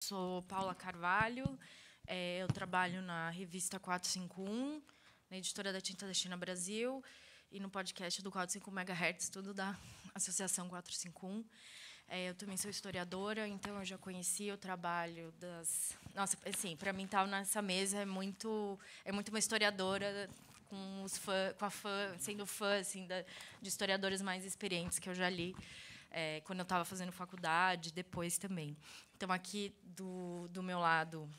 Sou Paula Carvalho, eu trabalho na revista 451, na editora da Tinta da China Brasil e no podcast do 45 MHz, tudo da Associação 451. Eu também sou historiadora, então eu já conheci o trabalho das... Nossa, assim, para mim estar nessa mesa é muito uma historiadora com sendo fã assim, de historiadores mais experientes que eu já li. Quando eu estava fazendo faculdade, depois também. Então, aqui do meu lado,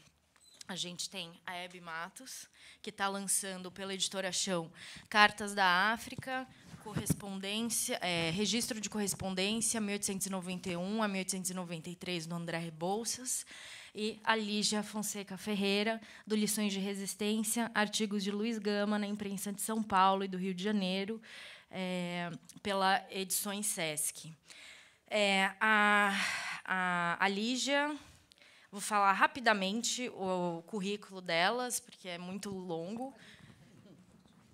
a gente tem a Hebe Matos, que está lançando pela editora Chão Cartas da África, correspondência, registro de correspondência, 1891 a 1893, do André Rebouças, e a Lígia Fonseca Ferreira, do Lições de Resistência, artigos de Luiz Gama, na imprensa de São Paulo e do Rio de Janeiro, pela Edições Sesc. A Lígia, vou falar rapidamente o currículo delas, porque é muito longo.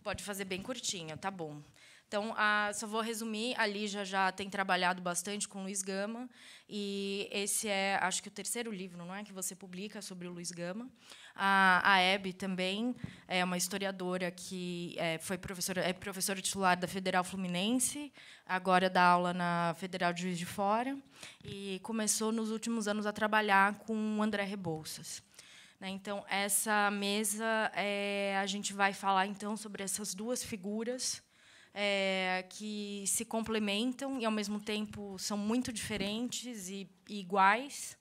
Pode fazer bem curtinho, tá bom. Então, só vou resumir. A Lígia já tem trabalhado bastante com Luiz Gama, e esse é, acho que, o terceiro livro, não é, que você publica sobre o Luiz Gama. A Hebe também é uma historiadora que foi professora titular da Federal Fluminense, agora dá aula na Federal de Juiz de Fora, e começou, nos últimos anos, a trabalhar com o André Rebouças. Então, essa mesa, a gente vai falar então sobre essas duas figuras que se complementam e, ao mesmo tempo, são muito diferentes e iguais.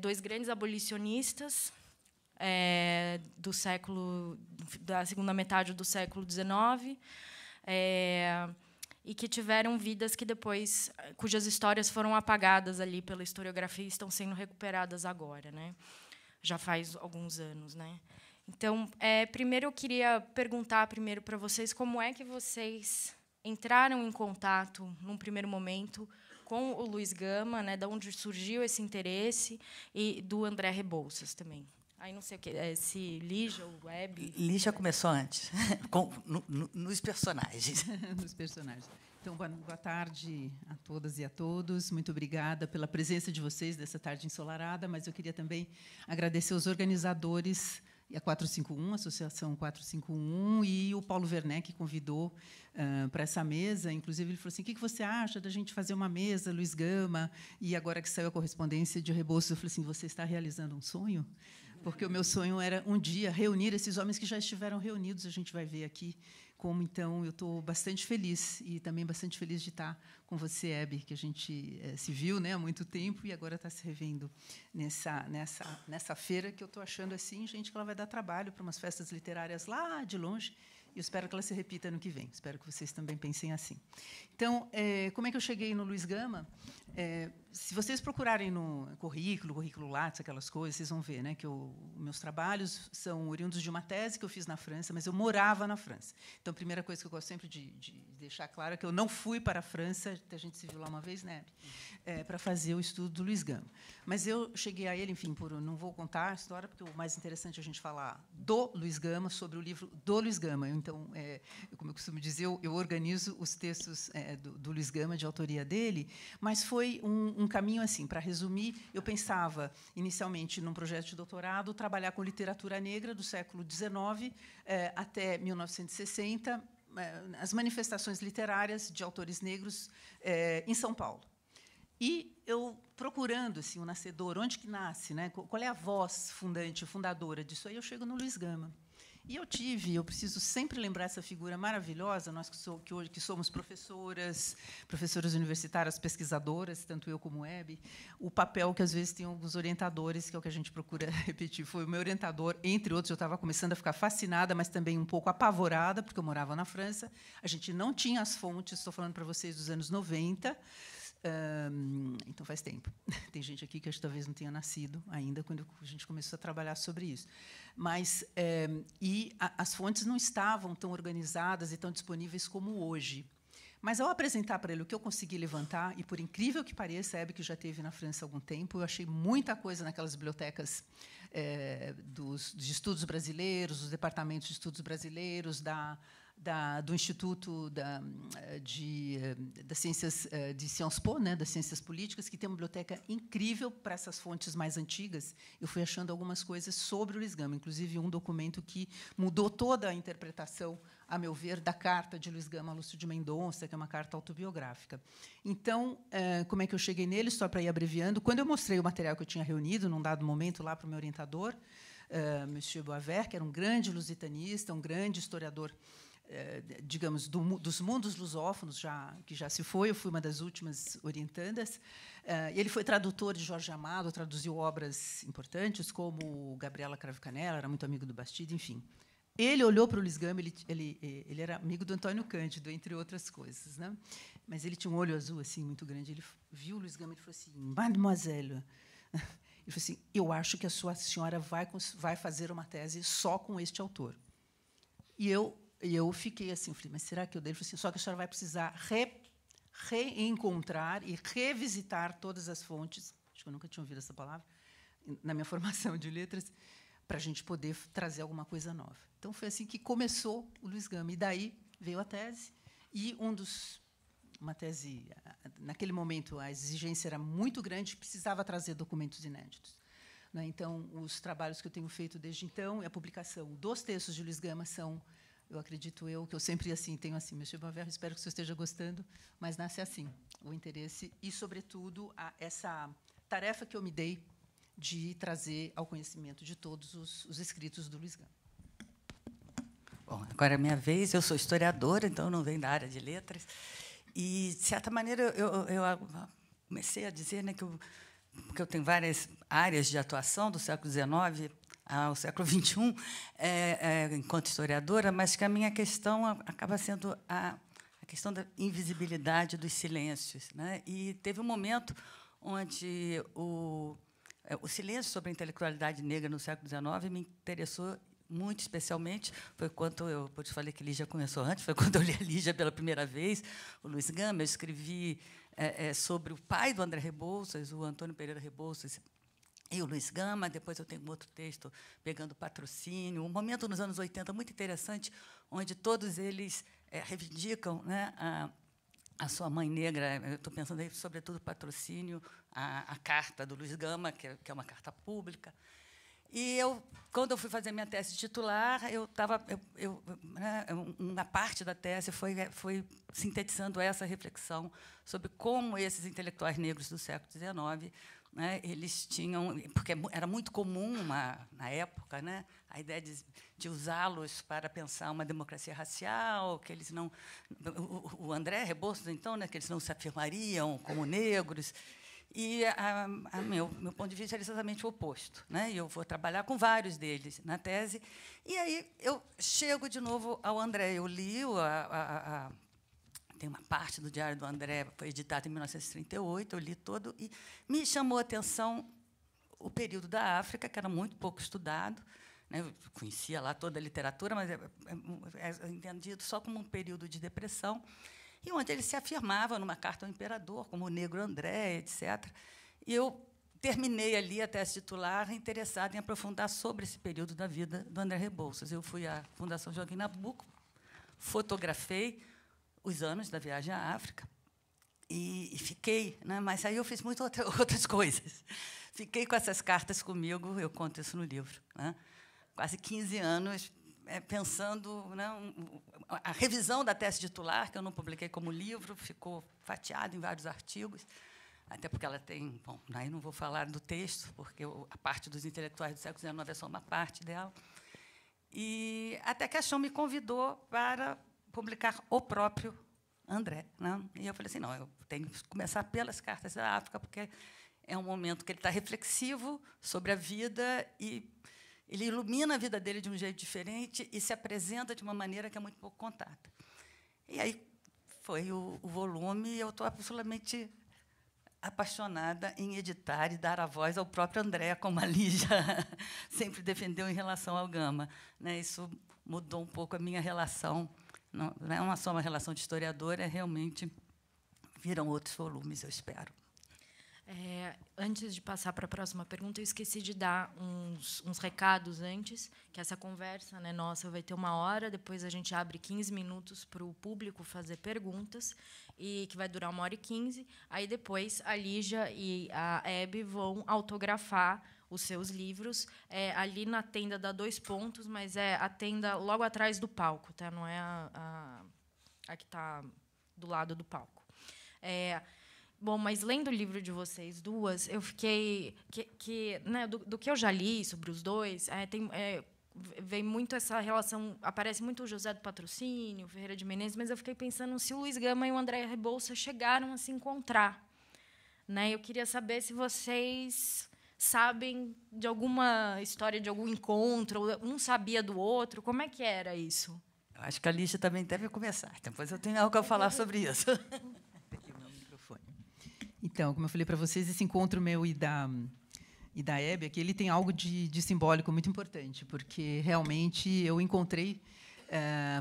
Dois grandes abolicionistas da segunda metade do século XIX, e que tiveram vidas que depois, cujas histórias foram apagadas ali pela historiografia e estão sendo recuperadas agora, né? Já faz alguns anos, né? Então, primeiro eu queria perguntar para vocês como é que vocês entraram em contato, num primeiro momento, com o Luiz Gama, né, de onde surgiu esse interesse, e do André Rebouças também. Aí não sei o que, se Lígia ou Hebe... Lígia começou antes, nos personagens. Nos personagens. Então, boa tarde a todas e a todos. Muito obrigada pela presença de vocês nessa tarde ensolarada, mas eu queria também agradecer os organizadores, a 451, a Associação 451, e o Paulo Werneck, que convidou para essa mesa. Inclusive, ele falou assim, o que você acha da gente fazer uma mesa, Luiz Gama? E agora que saiu a correspondência de Rebouças, eu falei assim, você está realizando um sonho? Porque o meu sonho era, um dia, reunir esses homens que já estiveram reunidos. A gente vai ver aqui como, então, eu estou bastante feliz, e também bastante feliz de estar com você, Hebe, que a gente se viu, né, há muito tempo, e agora está se revendo nessa feira, que eu estou achando, assim, gente, que ela vai dar trabalho para umas festas literárias lá de longe, e eu espero que ela se repita ano que vem. Espero que vocês também pensem assim. Então, como é que eu cheguei no Luiz Gama? Se vocês procurarem no currículo Lattes, aquelas coisas, vocês vão ver, né, que meus trabalhos são oriundos de uma tese que eu fiz na França, mas eu morava na França. Então, a primeira coisa que eu gosto sempre de deixar claro é que eu não fui para a França, a gente se viu lá uma vez, né, para fazer o estudo do Luiz Gama. Mas eu cheguei a ele, enfim, não vou contar a história, porque o mais interessante é a gente falar do Luiz Gama, sobre o livro do Luiz Gama. Então, como eu costumo dizer, eu organizo os textos do Luiz Gama, de autoria dele, mas foi um caminho assim. Para resumir, eu pensava, inicialmente, num projeto de doutorado, trabalhar com literatura negra do século XIX até 1960, as manifestações literárias de autores negros em São Paulo. E eu procurando assim, o nascedor, onde que nasce, né? Qual é a voz fundadora disso aí, eu chego no Luiz Gama. E eu preciso sempre lembrar essa figura maravilhosa, nós que hoje somos professoras universitárias, pesquisadoras, tanto eu como Hebe, o papel que, às vezes, tem alguns orientadores, que é o que a gente procura repetir. Foi o meu orientador, entre outros, eu estava começando a ficar fascinada, mas também um pouco apavorada, porque eu morava na França, a gente não tinha as fontes, estou falando para vocês dos anos 90, então faz tempo. Tem gente aqui que talvez não tenha nascido ainda quando a gente começou a trabalhar sobre isso. Mas as fontes não estavam tão organizadas e tão disponíveis como hoje. Mas, ao apresentar para ele o que eu consegui levantar, e, por incrível que pareça, a Hebe, que já esteve na França há algum tempo, eu achei muita coisa naquelas bibliotecas de estudos brasileiros, dos departamentos de estudos brasileiros, do Instituto das Ciências de Sciences Po, né, das Ciências Políticas, que tem uma biblioteca incrível para essas fontes mais antigas. Eu fui achando algumas coisas sobre o Luiz Gama, inclusive um documento que mudou toda a interpretação, a meu ver, da carta de Luiz Gama a Lúcio de Mendonça, que é uma carta autobiográfica. Então, como é que eu cheguei nele? Só para ir abreviando. Quando eu mostrei o material que eu tinha reunido, num dado momento, lá para o meu orientador, Monsieur Boisvert, que era um grande lusitanista, um grande historiador, digamos, dos mundos lusófonos, que já se foi, eu fui uma das últimas orientandas. Ele foi tradutor de Jorge Amado, traduziu obras importantes, como Gabriela Cravo Canella, era muito amigo do Bastide, enfim. Ele olhou para o Luiz Gama, ele era amigo do Antônio Cândido, entre outras coisas, né? Mas ele tinha um olho azul assim muito grande. Ele viu o Luiz Gama e falou assim: Mademoiselle, ele falou assim, eu acho que a senhora vai fazer uma tese só com este autor. E eu fiquei assim, falei, mas será que eu dei? Ele falou assim, só que a senhora vai precisar reencontrar e revisitar todas as fontes, acho que eu nunca tinha ouvido essa palavra, na minha formação de letras, para a gente poder trazer alguma coisa nova. Então, foi assim que começou o Luiz Gama. E daí veio a tese, e uma tese, naquele momento, a exigência era muito grande, precisava trazer documentos inéditos. Né? Então, os trabalhos que eu tenho feito desde então, e a publicação dos textos de Luiz Gama são, eu acredito que eu sempre tenho assim, Monsieur Boisvert, espero que você esteja gostando, mas nasce assim, o interesse e, sobretudo, essa tarefa que eu me dei de trazer ao conhecimento de todos os escritos do Luiz Gama. Bom, agora é a minha vez. Eu sou historiadora, então não venho da área de letras. E, de certa maneira, eu comecei a dizer, né, que eu tenho várias áreas de atuação do século XIX ao século XXI, enquanto historiadora, mas que a minha questão acaba sendo a questão da invisibilidade dos silêncios, né? E teve um momento onde o silêncio sobre a intelectualidade negra no século XIX me interessou muito especialmente. Foi quando eu te falei que Lígia começou antes, foi quando eu li a Lígia pela primeira vez, o Luiz Gama. Eu escrevi sobre o pai do André Rebouças, o Antônio Pereira Rebouças, e o Luiz Gama. Depois eu tenho um outro texto pegando patrocínio, um momento nos anos 80 muito interessante, onde todos eles reivindicam, né, a sua mãe negra. Eu estou pensando aí, sobretudo, patrocínio, a carta do Luiz Gama, que é uma carta pública. E quando eu fui fazer minha tese titular, uma parte da tese foi sintetizando essa reflexão sobre como esses intelectuais negros do século XIX, né, eles tinham, porque era muito comum na época, né, a ideia de usá-los para pensar uma democracia racial, que eles não, o André Rebouças, então, né, que eles não se afirmariam como negros. E meu ponto de vista é exatamente o oposto, né? E eu vou trabalhar com vários deles na tese. E aí eu chego de novo ao André. Eu li tem uma parte do Diário do André, foi editado em 1938, eu li todo, e me chamou a atenção o período da África, que era muito pouco estudado, né? Eu conhecia lá toda a literatura, mas é entendido só como um período de depressão, e onde ele se afirmava numa carta ao imperador, como o negro André, etc. E eu terminei ali a tese titular interessada em aprofundar sobre esse período da vida do André Rebouças. Eu fui à Fundação Joaquim Nabuco, fotografei os anos da viagem à África e fiquei, né, mas aí eu fiz outras coisas. Fiquei com essas cartas comigo, eu conto isso no livro, né, quase 15 anos, pensando, né, a revisão da tese titular, que eu não publiquei como livro, ficou fatiada em vários artigos, até porque ela tem... Bom, aí não vou falar do texto, porque a parte dos intelectuais do século XIX é só uma parte dela. E até que a Chão me convidou para publicar o próprio André, né? E eu falei assim, não, eu tenho que começar pelas cartas da África, porque é um momento que ele está reflexivo sobre a vida e ele ilumina a vida dele de um jeito diferente e se apresenta de uma maneira que é muito pouco contada. E aí foi o volume, e eu estou absolutamente apaixonada em editar e dar a voz ao próprio André, como a Lígia sempre defendeu em relação ao Gama, né? Isso mudou um pouco a minha relação. Não é só uma relação de historiadora, realmente viram outros volumes, eu espero. Antes de passar para a próxima pergunta, eu esqueci de dar uns recados antes, que essa conversa, né, nossa vai ter 1 hora, depois a gente abre 15 minutos para o público fazer perguntas, e que vai durar 1h15. Aí, depois, a Lígia e a Hebe vão autografar os seus livros ali na tenda da 2 Pontos, mas é a tenda logo atrás do palco, tá? Não é a que está do lado do palco. Bom, mas lendo o livro de vocês duas, eu fiquei né, do que eu já li sobre os dois, vem muito essa relação, aparece muito o José do Patrocínio, o Ferreira de Menezes, mas eu fiquei pensando se o Luiz Gama e o André Rebouças chegaram a se encontrar, né? Eu queria saber se vocês sabem de alguma história de algum encontro, um sabia do outro, como é que era isso? Eu acho que a Lígia também deve começar. Depois eu tenho algo a falar sobre isso. Então, como eu falei para vocês, esse encontro meu e da Hebe aqui, ele tem algo de simbólico muito importante, porque realmente eu encontrei,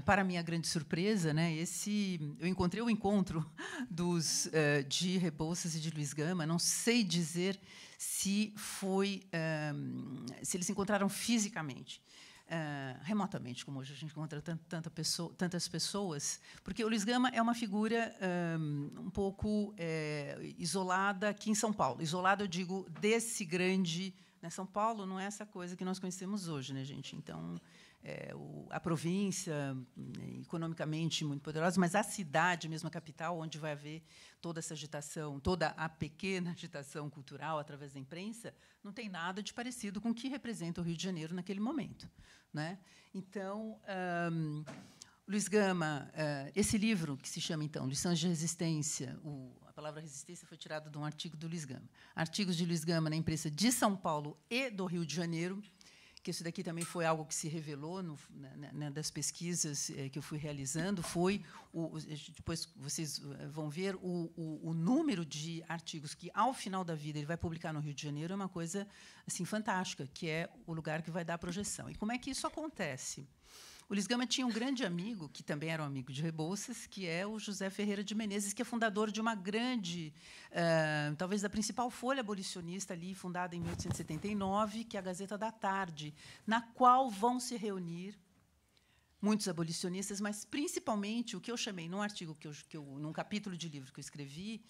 para minha grande surpresa, né, eu encontrei o encontro de Rebouças e de Luiz Gama. Não sei dizer se eles se encontraram fisicamente. Remotamente, como hoje a gente encontra tantas pessoas, porque o Luiz Gama é uma figura um pouco isolada aqui em São Paulo. Isolada, eu digo, desse grande... Né, São Paulo não é essa coisa que nós conhecemos hoje, né, gente? Então, a província, economicamente muito poderosa, mas a cidade, mesmo a capital, onde vai haver toda essa agitação, toda a pequena agitação cultural através da imprensa, não tem nada de parecido com o que representa o Rio de Janeiro naquele momento, né? Então, Luiz Gama, esse livro, que se chama, então, Lições de Resistência, a palavra resistência foi tirada de um artigo do Luiz Gama. Artigos de Luiz Gama na imprensa de São Paulo e do Rio de Janeiro, que isso daqui também foi algo que se revelou das pesquisas que eu fui realizando, depois vocês vão ver, o número de artigos que, ao final da vida, ele vai publicar no Rio de Janeiro é uma coisa assim, fantástica, que é o lugar que vai dar a projeção. E como é que isso acontece? O Luiz Gama tinha um grande amigo, que também era um amigo de Rebouças, que é o José Ferreira de Menezes, que é fundador de uma grande, talvez a principal folha abolicionista ali, fundada em 1879, que é a Gazeta da Tarde, na qual vão se reunir muitos abolicionistas, mas, principalmente, o que eu chamei, num artigo, num capítulo de livro que eu escrevi,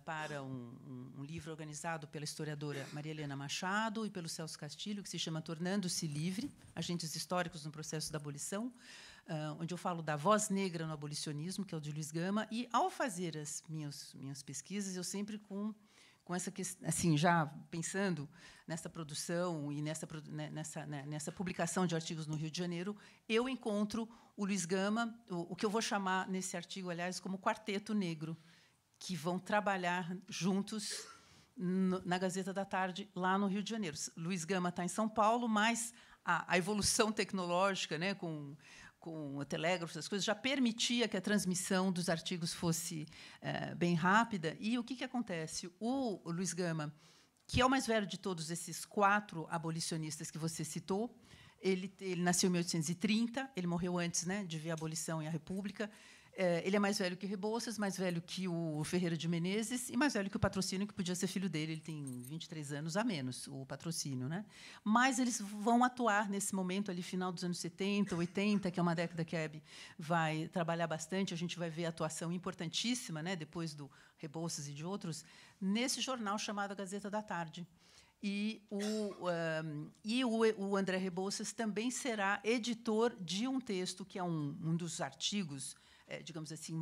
para um livro organizado pela historiadora Maria Helena Machado e pelo Celso Castilho, que se chama Tornando-se Livre, Agentes Históricos no Processo da Abolição, onde eu falo da voz negra no abolicionismo, que é o de Luiz Gama, e, ao fazer as minhas pesquisas, eu sempre com essa questão, assim, já pensando nessa produção e nessa publicação de artigos no Rio de Janeiro, eu encontro o Luiz Gama, o que eu vou chamar nesse artigo, aliás, como quarteto negro, que vão trabalhar juntos na Gazeta da Tarde, lá no Rio de Janeiro. Luiz Gama está em São Paulo, mas a evolução tecnológica, né, com o telégrafo, essas coisas, já permitia que a transmissão dos artigos fosse bem rápida. E o que acontece? O Luiz Gama, que é o mais velho de todos esses 4 abolicionistas que você citou, ele nasceu em 1830, ele morreu antes, né, de ver a abolição e a República. Ele é mais velho que Rebouças, mais velho que o Ferreira de Menezes e mais velho que o Patrocínio, que podia ser filho dele. Ele tem 23 anos a menos, o Patrocínio, né? Mas eles vão atuar nesse momento ali, final dos anos 70, 80, que é uma década que a Hebe vai trabalhar bastante. A gente vai ver a atuação importantíssima, né, depois do Rebouças e de outros, nesse jornal chamado Gazeta da Tarde. E o André Rebouças também será editor de um texto que é um dos artigos, digamos assim,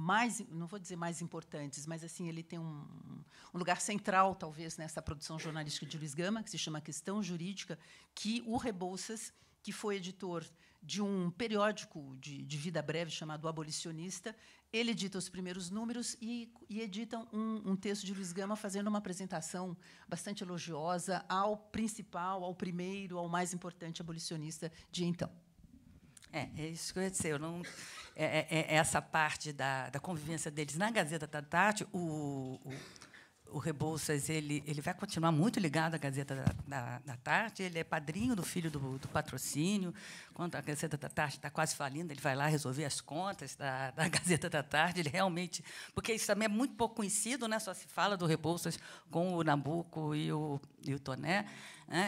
não vou dizer mais importantes, mas assim ele tem um lugar central, talvez, nessa produção jornalística de Luiz Gama, que se chama Questão Jurídica, que o Rebouças, que foi editor de um periódico de vida breve chamado Abolicionista, ele edita os primeiros números e edita um texto de Luiz Gama fazendo uma apresentação bastante elogiosa ao principal, ao primeiro, ao mais importante abolicionista de então. É isso que eu ia dizer. Essa parte da convivência deles na Gazeta da Tarde, o Rebouças ele vai continuar muito ligado à Gazeta da Tarde. Ele é padrinho do filho do Patrocínio. Quando a Gazeta da Tarde está quase falindo, ele vai lá resolver as contas da Gazeta da Tarde. Ele realmente... Porque isso também é muito pouco conhecido, né? Só se fala do Rebouças com o Nabuco e o Toné.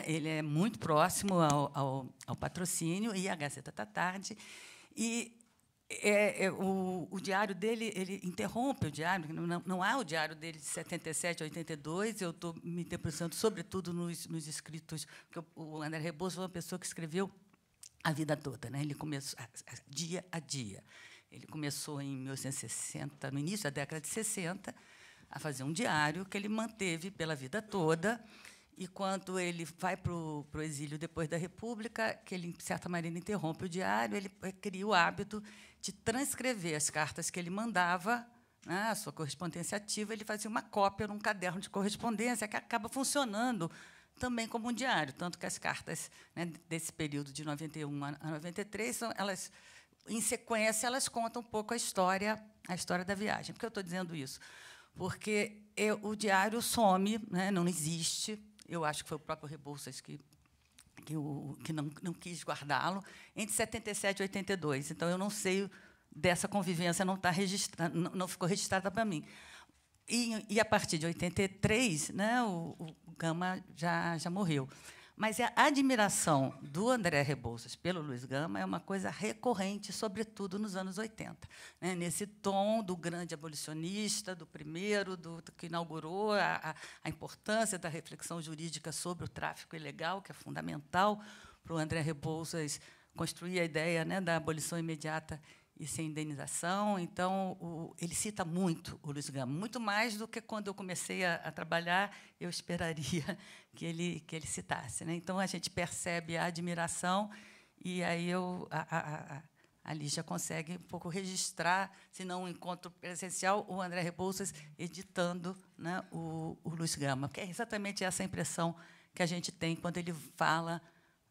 Ele é muito próximo ao Patrocínio e à Gazeta da Tarde. E o diário dele, ele interrompe o diário, não há o diário dele de 77 a 82, eu estou me debruçando, sobretudo, nos escritos, porque o André Rebouças foi uma pessoa que escreveu a vida toda, né? Ele começou dia a dia. Ele começou em 1960, no início da década de 60, a fazer um diário que ele manteve pela vida toda. E, quando ele vai para o exílio depois da República, que ele, de certa maneira, interrompe o diário, ele cria o hábito de transcrever as cartas que ele mandava, né, a sua correspondência ativa. Ele fazia uma cópia num caderno de correspondência que acaba funcionando também como um diário, tanto que as cartas, né, desse período de 91 a 93, elas, em sequência, elas contam um pouco a história da viagem. Por que eu estou dizendo isso? Porque o diário some, né, não existe. Eu acho que foi o próprio Rebouças que não quis guardá-lo, entre 77 e 82. Então, eu não sei dessa convivência, não ficou registrada para mim. E, a partir de 83, né, o Gama já morreu. Mas a admiração do André Rebouças pelo Luiz Gama é uma coisa recorrente, sobretudo nos anos 80, né? Nesse tom do grande abolicionista, do primeiro, que inaugurou a importância da reflexão jurídica sobre o tráfico ilegal, que é fundamental para o André Rebouças construir a ideia, né, da abolição imediata e sem indenização. Então, ele cita muito o Luiz Gama, muito mais do que quando eu comecei a trabalhar, eu esperaria que ele citasse, né? Então, a gente percebe a admiração, e aí a Lígia consegue um pouco registrar, se não um encontro presencial, o André Rebouças editando, né, o Luiz Gama, que é exatamente essa impressão que a gente tem quando ele fala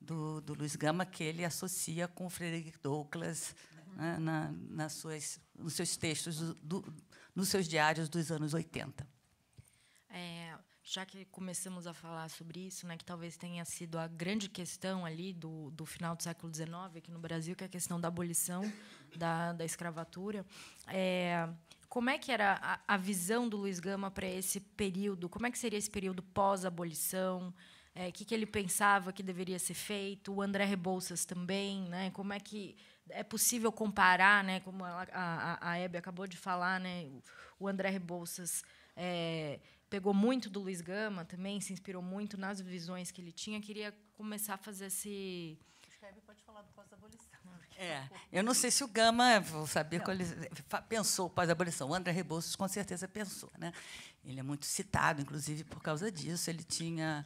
do Luiz Gama, que ele associa com o Frederick Douglass, né, nos seus textos, nos seus diários dos anos 80. Já que começamos a falar sobre isso, né, que talvez tenha sido a grande questão ali do final do século XIX aqui no Brasil, que é a questão da abolição da escravatura, como é que era a visão do Luiz Gama para esse período? Como é que seria esse período pós-abolição? O que ele pensava que deveria ser feito? O André Rebouças também, né? Como é que é possível comparar, né? Como a Hebe acabou de falar, né? O André Rebouças pegou muito do Luiz Gama também, se inspirou muito nas visões que ele tinha. Queria começar a fazer esse... Acho que a Hebe pode falar do pós-abolição. Eu não sei se o Gama, vou saber qual ele pensou pós-abolição. O André Rebouças, com certeza, pensou, né? Ele é muito citado, inclusive, por causa disso. Ele tinha...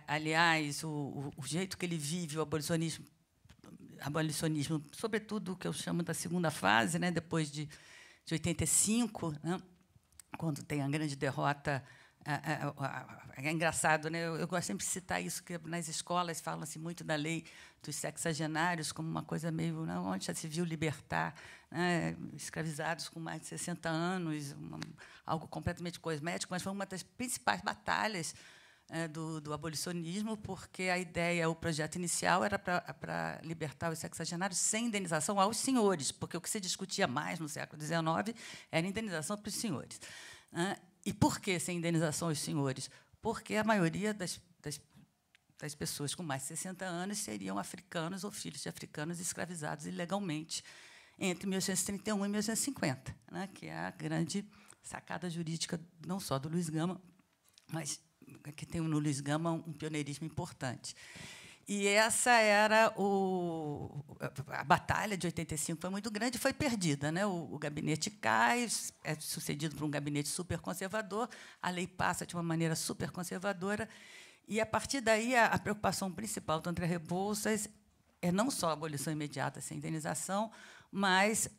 aliás, o jeito que ele vive o abolicionismo, sobretudo o que eu chamo da segunda fase, né, depois de 85, né, quando tem a grande derrota. É engraçado, né? Eu gosto sempre de citar isso, que nas escolas falam-se muito da lei dos sexagenários como uma coisa meio, né, onde já se viu libertar, né, escravizados com mais de 60 anos, algo completamente cosmético, mas foi uma das principais batalhas do abolicionismo, porque a ideia, o projeto inicial era para libertar os sexagenários sem indenização aos senhores, porque o que se discutia mais no século XIX era indenização para os senhores. E por que sem indenização aos senhores? Porque a maioria das pessoas com mais de 60 anos seriam africanos ou filhos de africanos escravizados ilegalmente entre 1831 e 1850, né, que é a grande sacada jurídica, não só do Luiz Gama, mas que tem no Luiz Gama um pioneirismo importante. E essa era a batalha de 85, foi muito grande, foi perdida, né? O gabinete cai, é sucedido por um gabinete super conservador, a lei passa de uma maneira super conservadora, e, a partir daí, a preocupação principal do André Rebouças é não só a abolição imediata sem indenização, mas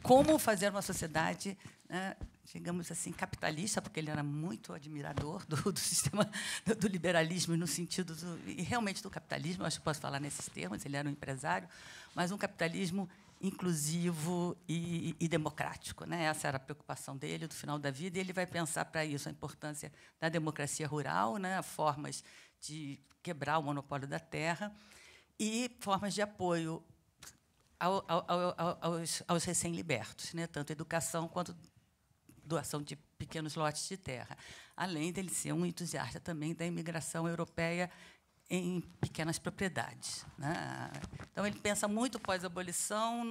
como fazer uma sociedade, né, digamos assim, capitalista, porque ele era muito admirador do sistema do liberalismo, no sentido e realmente do capitalismo, acho que posso falar nesses termos, ele era um empresário, mas um capitalismo inclusivo e democrático, né? Essa era a preocupação dele do final da vida, e ele vai pensar para isso a importância da democracia rural, né? Formas de quebrar o monopólio da terra e formas de apoio aos recém-libertos, né? Tanto educação quanto doação de pequenos lotes de terra, além dele ser um entusiasta também da imigração europeia em pequenas propriedades, né? Então, ele pensa muito pós-abolição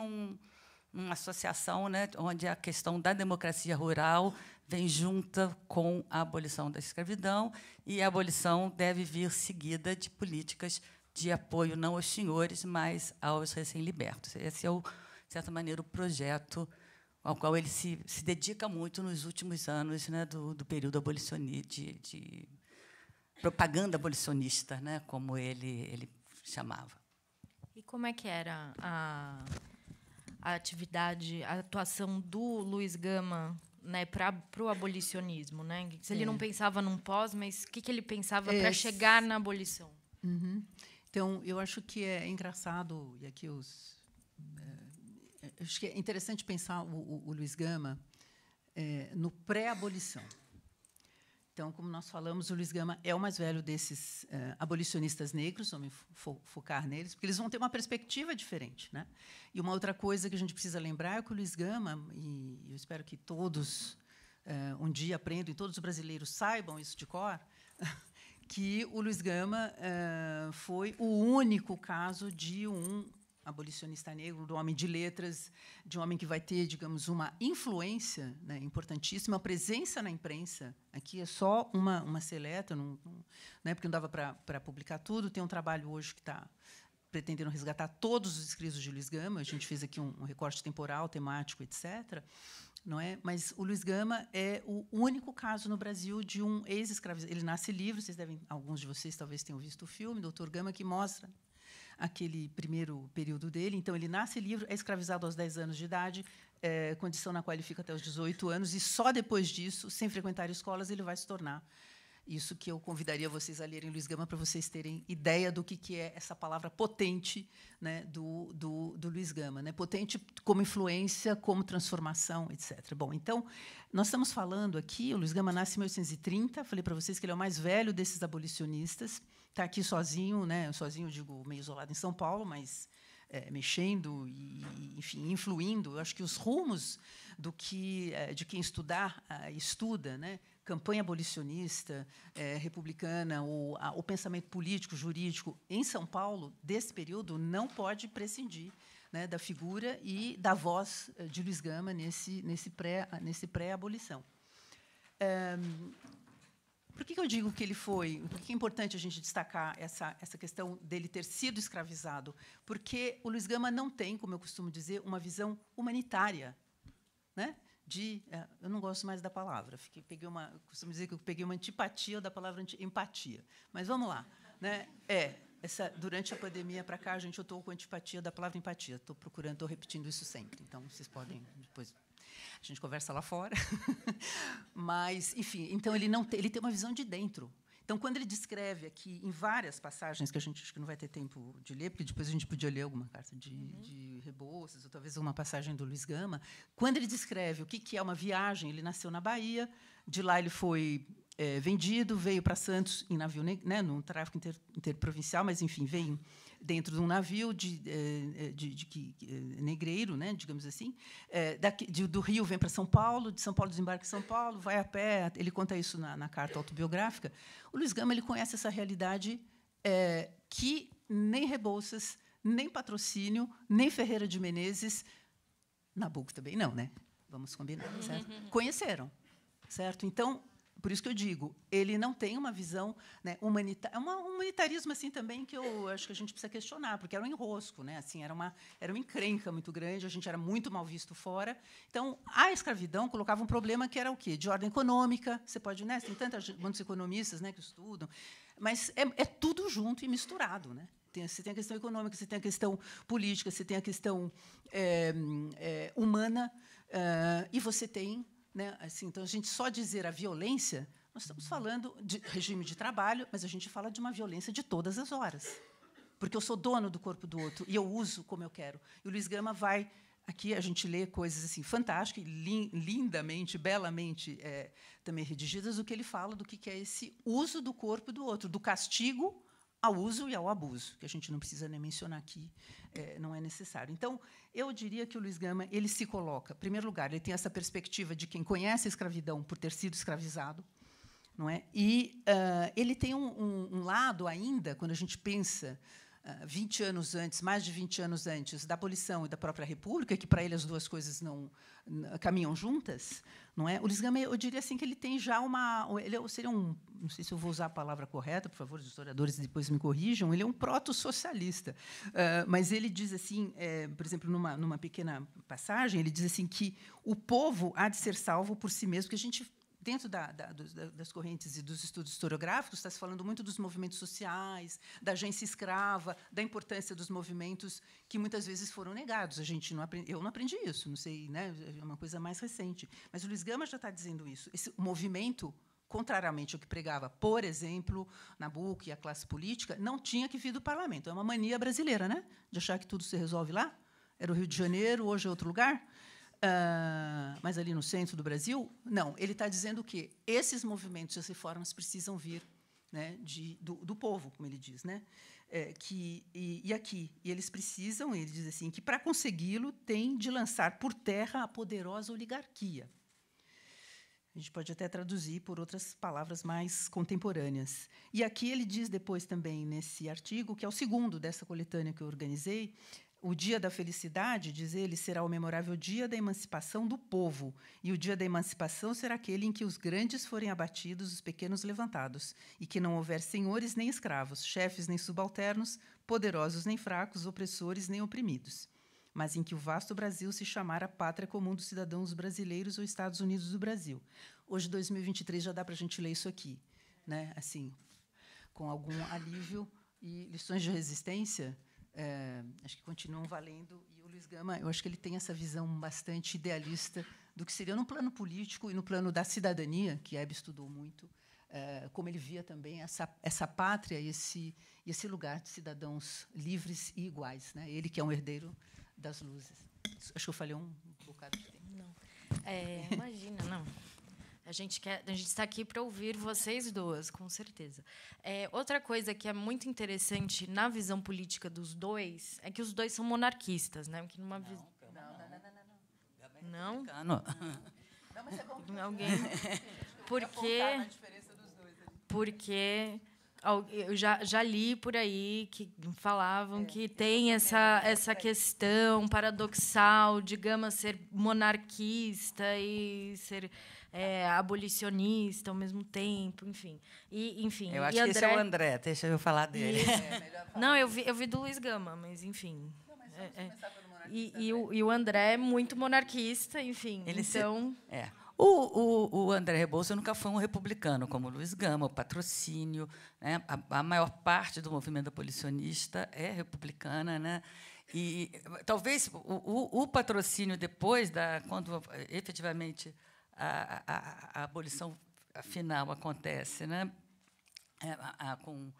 numa associação, né, onde a questão da democracia rural vem junta com a abolição da escravidão, e a abolição deve vir seguida de políticas de apoio não aos senhores, mas aos recém-libertos. Esse é, de certa maneira, o projeto ao qual ele se dedica muito nos últimos anos, né, do período abolicionista, de propaganda abolicionista, né, como ele chamava. E como é que era a atividade, a atuação do Luiz Gama, né, para o abolicionismo, né? Se ele não pensava num pós, mas o que ele pensava para chegar na abolição? Uhum. Então, eu acho que é engraçado, e aqui acho que é interessante pensar o Luiz Gama no pré-abolição. Então, como nós falamos, o Luiz Gama é o mais velho desses abolicionistas negros, vamos focar neles, porque eles vão ter uma perspectiva diferente, né? E uma outra coisa que a gente precisa lembrar é que o Luiz Gama, e eu espero que todos um dia aprendam, e todos os brasileiros saibam isso de cor, que o Luiz Gama foi o único caso de um abolicionista negro, de um homem de letras, de um homem que vai ter, digamos, uma influência, né, importantíssima, uma presença na imprensa. Aqui é só uma seleta, né, porque não dava para publicar tudo. Tem um trabalho hoje que está pretendendo resgatar todos os escritos de Luiz Gama. A gente fez aqui um recorte temporal, temático, etc. Não é? Mas o Luiz Gama é o único caso no Brasil de um ex-escravizado. Ele nasce livre, alguns de vocês talvez tenham visto o filme, Doutor Gama, que mostra aquele primeiro período dele. Então, ele nasce livre, é escravizado aos 10 anos de idade, condição na qual ele fica até os 18 anos, e só depois disso, sem frequentar escolas, ele vai se tornar. Isso que eu convidaria vocês a lerem Luiz Gama, para vocês terem ideia do que é essa palavra potente, né, do Luiz Gama, né? Potente como influência, como transformação, etc. Bom, então, nós estamos falando aqui, o Luiz Gama nasce em 1830, falei para vocês que ele é o mais velho desses abolicionistas, está aqui sozinho, né? Sozinho, digo, meio isolado em São Paulo, mas mexendo e, enfim, influindo. Eu acho que os rumos de quem estuda, né? Campanha abolicionista, republicana, o pensamento político, jurídico em São Paulo desse período não pode prescindir, né, da figura e da voz de Luiz Gama nesse pré-abolição. Por que eu digo que ele foi? Por que é importante a gente destacar essa questão dele ter sido escravizado? Porque o Luiz Gama não tem, como eu costumo dizer, uma visão humanitária, né? Eu não gosto mais da palavra. Costumo dizer que eu peguei uma antipatia da palavra empatia. Mas vamos lá, né? Durante a pandemia para cá, eu estou com antipatia da palavra empatia. Estou repetindo isso sempre. Então, vocês podem depois. A gente conversa lá fora. Mas, enfim, então ele tem uma visão de dentro. Então, quando ele descreve aqui, em várias passagens, que a gente acho que não vai ter tempo de ler, porque depois a gente podia ler alguma carta de Rebouças, ou talvez uma passagem do Luiz Gama, quando ele descreve o que é uma viagem, ele nasceu na Bahia, de lá ele foi vendido, veio para Santos em navio, né, num tráfico interprovincial, mas, enfim, veio dentro de um navio negreiro, né, digamos assim. Do Rio vem para São Paulo, de São Paulo desembarca em São Paulo, vai a pé. Ele conta isso na carta autobiográfica. O Luiz Gama ele conhece essa realidade que nem Rebouças, nem Patrocínio, nem Ferreira de Menezes, Nabuco também não, né? Vamos combinar, certo? Conheceram, certo? Então, por isso que eu digo, ele não tem uma visão, né, humanitária. É um humanitarismo assim também que eu acho que a gente precisa questionar, porque era um enrosco, né? Assim, era uma encrenca muito grande, a gente era muito mal visto fora. Então, a escravidão colocava um problema que era o quê? De ordem econômica. Você pode, né? Tem muitos economistas, né, que estudam, mas é tudo junto e misturado, né? Você tem a questão econômica, você tem a questão política, você tem a questão humana, e você tem, né, assim, então, a gente só dizer a violência, nós estamos falando de regime de trabalho, mas a gente fala de uma violência de todas as horas. porque eu sou dono do corpo do outro e eu uso como eu quero. E o Luiz Gama vai... Aqui a gente lê coisas assim fantásticas, lindamente, belamente também redigidas, o que ele fala do que é esse uso do corpo do outro, do castigo ao uso e ao abuso, que a gente não precisa nem mencionar aqui, não é necessário. Então, eu diria que o Luiz Gama ele se coloca, em primeiro lugar, ele tem essa perspectiva de quem conhece a escravidão por ter sido escravizado, não é? E ele tem um lado ainda, quando a gente pensa 20 anos antes, mais de 20 anos antes da abolição e da própria República, que para ele as duas coisas não caminham juntas, não é? O Luiz Gama, eu diria assim que ele tem já ele seria não sei se eu vou usar a palavra correta, por favor, os historiadores depois me corrijam, ele é um proto-socialista, mas ele diz assim, por exemplo, numa pequena passagem, ele diz assim que o povo há de ser salvo por si mesmo, que a gente dentro das correntes e dos estudos historiográficos, está se falando muito dos movimentos sociais, da agência escrava, da importância dos movimentos que muitas vezes foram negados. Eu não aprendi isso, não sei, né? É uma coisa mais recente. Mas o Luiz Gama já está dizendo isso. Esse movimento, contrariamente ao que pregava, por exemplo, Nabuco e a classe política, não tinha que vir do parlamento. É uma mania brasileira, né? De achar que tudo se resolve lá. Era o Rio de Janeiro, hoje é outro lugar. Mas ali no centro do Brasil, não. Ele está dizendo que esses movimentos, essas reformas precisam vir, né, do povo, como ele diz, né? E eles precisam, ele diz assim, que para consegui-lo tem de lançar por terra a poderosa oligarquia. A gente pode até traduzir por outras palavras mais contemporâneas. E aqui ele diz depois também nesse artigo, que é o segundo dessa coletânea que eu organizei. O dia da felicidade, diz ele, será o memorável dia da emancipação do povo. E o dia da emancipação será aquele em que os grandes forem abatidos, os pequenos levantados, e que não houver senhores nem escravos, chefes nem subalternos, poderosos nem fracos, opressores nem oprimidos, mas em que o vasto Brasil se chamar a pátria comum dos cidadãos brasileiros ou Estados Unidos do Brasil. Hoje, 2023, já dá para a gente ler isso aqui, né? Assim, com algum alívio e lições de resistência. Acho que continuam valendo. E o Luiz Gama, eu acho que ele tem essa visão bastante idealista do que seria no plano político e no plano da cidadania, que Hebe estudou muito, como ele via também essa pátria e esse lugar de cidadãos livres e iguais, né? Ele que é um herdeiro das luzes. Acho que eu falei um bocado de tempo. Não. Imagina, não. A gente está aqui para ouvir vocês duas, com certeza. Outra coisa que é muito interessante na visão política dos dois é que os dois são monarquistas, né? Que numa não. Não, mas é bom. Alguém. Porque eu já li por aí que falavam que tem essa questão paradoxal de Gama ser monarquista e ser abolicionista ao mesmo tempo, enfim. Eu acho que esse é o André, deixa eu falar dele. Não, eu vi do Luiz Gama, mas, enfim. E o André é muito monarquista, enfim. O André Rebouças nunca foi um republicano, como o Luiz Gama, o patrocínio, né? A maior parte do movimento abolicionista é republicana, né? E talvez o patrocínio depois quando efetivamente a abolição final acontece, né? Com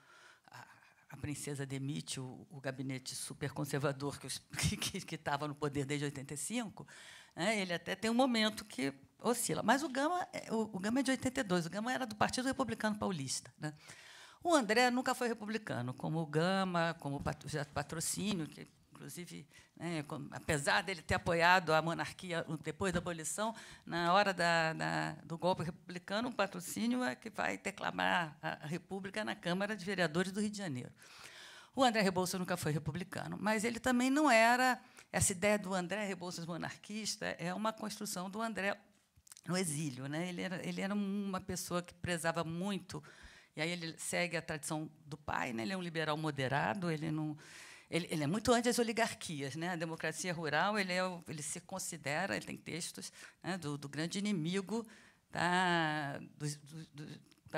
a princesa demite o gabinete superconservador que estava no poder desde 85, né? Ele até tem um momento que oscila. Mas o Gama é de 82. O Gama era do Partido Republicano Paulista, né? O André nunca foi republicano, como o Gama, como o patrocínio, que, inclusive, né, apesar dele ter apoiado a monarquia depois da abolição, na hora do golpe republicano, o patrocínio é que vai declamar a República na Câmara de Vereadores do Rio de Janeiro. O André Rebouças nunca foi republicano, mas ele também não era... Essa ideia do André Rebouças monarquista é uma construção do André no exílio, né? Ele era uma pessoa que prezava muito, e aí ele segue a tradição do pai, né? Ele é um liberal moderado, ele é muito anti das oligarquias, né? A democracia rural, ele se considera, ele tem textos, né, do grande inimigo da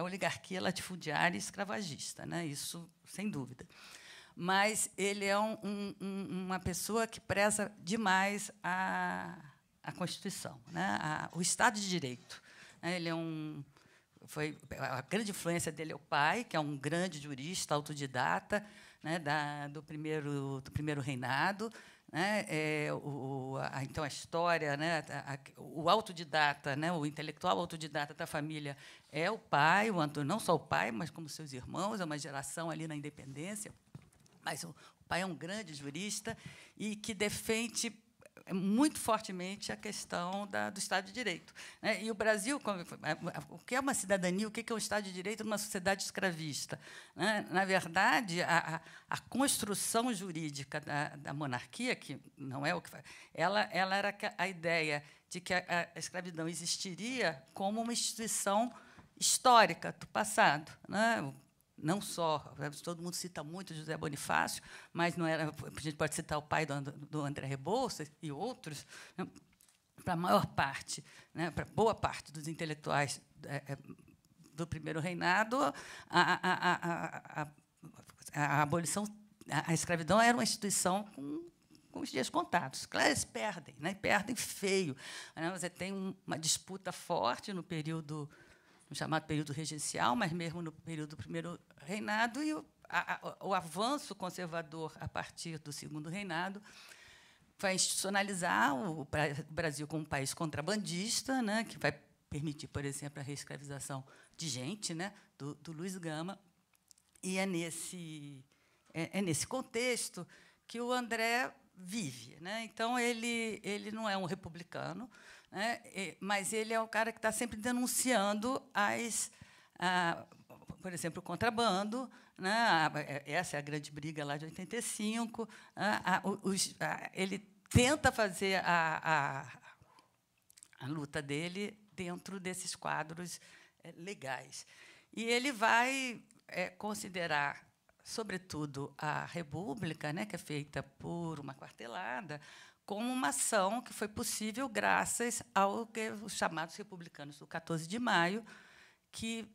oligarquia latifundiária e escravagista, né? Isso sem dúvida. Mas ele é uma pessoa que preza demais a Constituição, né? O Estado de Direito. Ele é a grande influência dele é o pai, que é um grande jurista autodidata, né, do primeiro reinado, né, então a história, né, o autodidata, né, o intelectual autodidata da família é o pai, o Antônio, não só o pai, mas como seus irmãos, é uma geração ali na independência, mas o pai é um grande jurista e que defende muito fortemente a questão do Estado de Direito, né? E o Brasil, o que é uma cidadania, o que é o Estado de Direito numa sociedade escravista, né? Na verdade, a construção jurídica da monarquia, que não é o que faz, ela era a ideia de que a escravidão existiria como uma instituição histórica do passado, né? Não só, todo mundo cita muito José Bonifácio, mas não era, a gente pode citar o pai do André Rebouças e outros, né? Para a maior parte, né, para boa parte dos intelectuais do primeiro reinado, a abolição, a escravidão era uma instituição com os dias contados. Claro, eles perdem, né, perdem feio, né? Você tem uma disputa forte no período, no chamado período regencial, mas mesmo no período do primeiro reinado, e o avanço conservador a partir do segundo reinado vai institucionalizar o Brasil como um país contrabandista, né, que vai permitir, por exemplo, a reescravização de gente, né, do Luiz Gama. E é nesse contexto que o André vive, né? Então, ele não é um republicano, né, mas ele é o cara que está sempre denunciando por exemplo, o contrabando, né? Essa é a grande briga lá de 85. Ele tenta fazer a luta dele dentro desses quadros legais. E ele vai considerar, sobretudo, a República, né, que é feita por uma quartelada, como uma ação que foi possível graças ao que os chamados republicanos do 14 de maio, que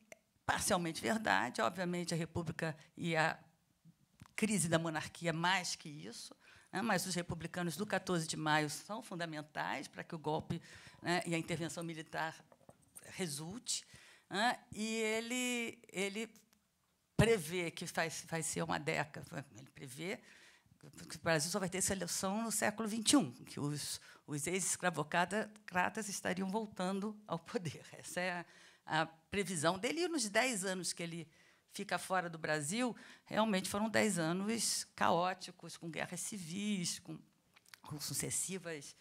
parcialmente verdade, obviamente a República e a crise da monarquia mais que isso, né, mas os republicanos do 14 de maio são fundamentais para que o golpe, né, e a intervenção militar resulte, né, e ele prevê que vai ser uma década, ele prevê que o Brasil só vai ter seleção no século XXI, que os ex-escravocratas estariam voltando ao poder. Essa é a previsão dele. E nos 10 anos que ele fica fora do Brasil, realmente foram 10 anos caóticos, com guerras civis, com sucessivas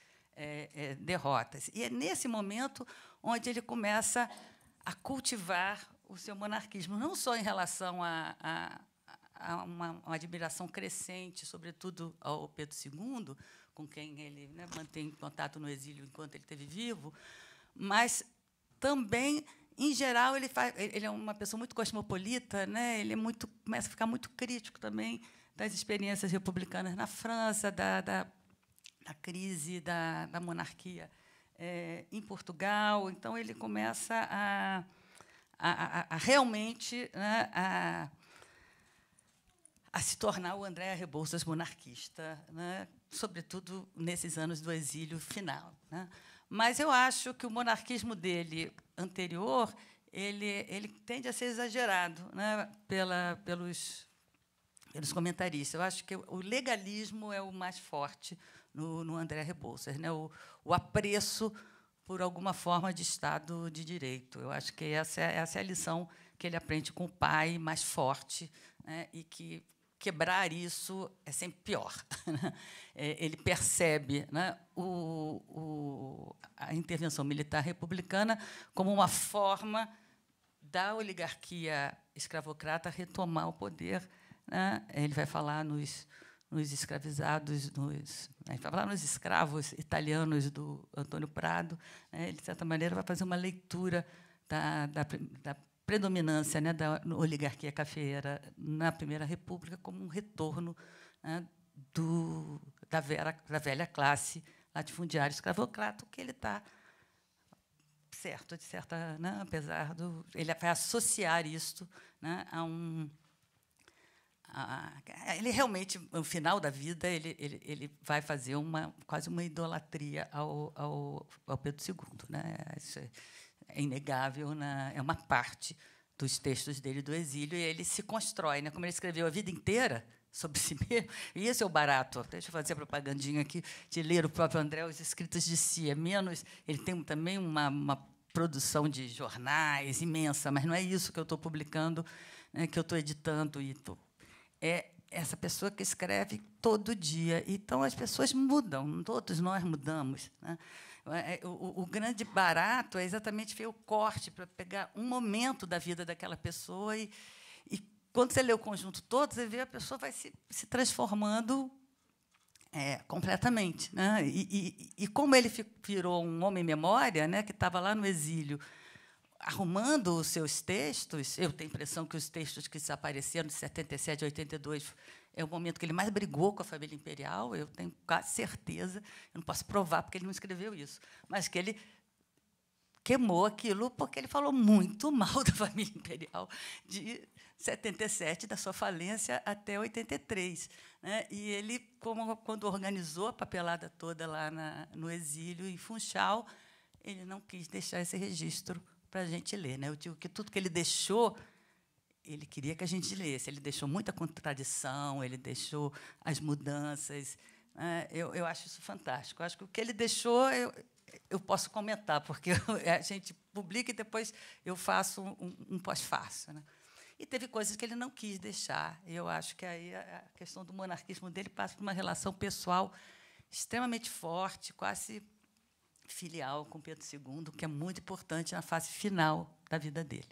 derrotas. E é nesse momento onde ele começa a cultivar o seu monarquismo, não só em relação a uma admiração crescente, sobretudo ao Pedro II, com quem ele, né, mantém contato no exílio enquanto ele esteve vivo, mas também, em geral, ele é uma pessoa muito cosmopolita, né? Ele começa a ficar muito crítico também das experiências republicanas na França, da crise da monarquia em Portugal. Então, ele começa a realmente, né, a se tornar o André Rebouças monarquista, né, sobretudo nesses anos do exílio final, né? Mas eu acho que o monarquismo dele anterior ele tende a ser exagerado, né, pelos comentaristas. Eu acho que o legalismo é o mais forte no André Rebouças, né, o apreço por alguma forma de Estado de Direito. Eu acho que essa é a lição que ele aprende com o pai mais forte, né, e que quebrar isso é sempre pior. Ele percebe, né, a intervenção militar republicana como uma forma da oligarquia escravocrata retomar o poder, né? Ele vai falar nos escravizados, vai falar nos escravos italianos do Antônio Prado, né? Ele, de certa maneira, vai fazer uma leitura da predominância, né, da oligarquia cafeeira na Primeira República como um retorno, né, da velha classe latifundiária escravocrata, que ele está certo, de certa, né, apesar do... Ele vai associar isto, né, ele realmente, no final da vida, ele vai fazer quase uma idolatria ao Pedro II, né? é inegável, é uma parte dos textos dele do exílio, e ele se constrói, né? Como ele escreveu a vida inteira sobre si mesmo, e esse é o barato. Deixa eu fazer a propagandinha aqui de ler o próprio André, os escritos de si. É menos, ele tem também uma produção de jornais imensa, mas não é isso que eu estou publicando, né, que eu estou editando. É essa pessoa que escreve todo dia. Então, as pessoas mudam, todos nós mudamos, né? O grande barato é exatamente ver o corte para pegar um momento da vida daquela pessoa e quando você lê o conjunto todo, você vê a pessoa vai se transformando completamente, né? E como ele virou um homem-memória, né, que estava lá no exílio, arrumando os seus textos, eu tenho a impressão que os textos que desapareceram de 77 a 82 é o momento que ele mais brigou com a família imperial, eu tenho quase certeza, eu não posso provar porque ele não escreveu isso, mas que ele queimou aquilo porque ele falou muito mal da família imperial de 77, da sua falência até 83. Né? E ele, quando organizou a papelada toda lá no exílio, em Funchal, ele não quis deixar esse registro para a gente ler. Né? Eu digo que tudo que ele deixou, ele queria que a gente lesse. Ele deixou muita contradição, ele deixou as mudanças. Né? Eu acho isso fantástico. Eu acho que o que ele deixou, eu posso comentar, porque a gente publica e depois eu faço um pós-fácil. Né? E teve coisas que ele não quis deixar. E eu acho que aí a questão do monarquismo dele passa por uma relação pessoal extremamente forte, quase filial com Pedro II, que é muito importante na fase final da vida dele.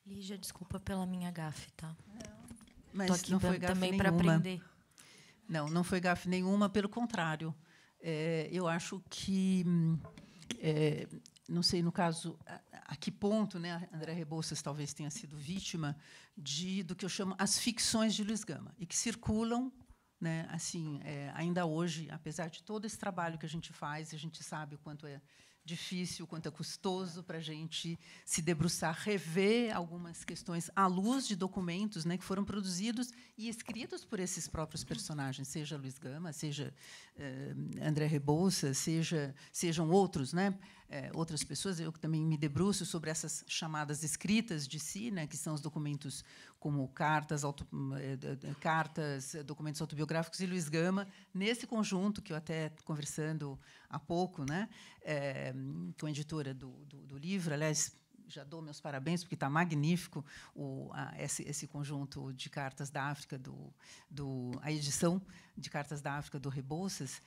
Lígia, desculpa pela minha gafe, tá? Mas tô aqui não foi gafe também nenhuma. para aprender. Não foi gafe nenhuma, pelo contrário. Eu acho que, não sei, no caso, a que ponto, né, André Rebouças talvez tenha sido vítima do que eu chamo as ficções de Luiz Gama, e que circulam, né, assim, ainda hoje, apesar de todo esse trabalho que a gente faz, a gente sabe o quanto é difícil, o quanto é custoso para a gente se debruçar, rever algumas questões à luz de documentos, né, que foram produzidos e escritos por esses próprios personagens, seja Luiz Gama, seja André Rebouças, sejam outros, né, outras pessoas. Eu também me debruço sobre essas chamadas escritas de si, né, que são os documentos como cartas, documentos autobiográficos, e Luiz Gama, nesse conjunto que eu até conversando há pouco, né, com a editora do livro, aliás, já dou meus parabéns, porque está magnífico esse conjunto de cartas da África, a edição de cartas da África do Rebouças.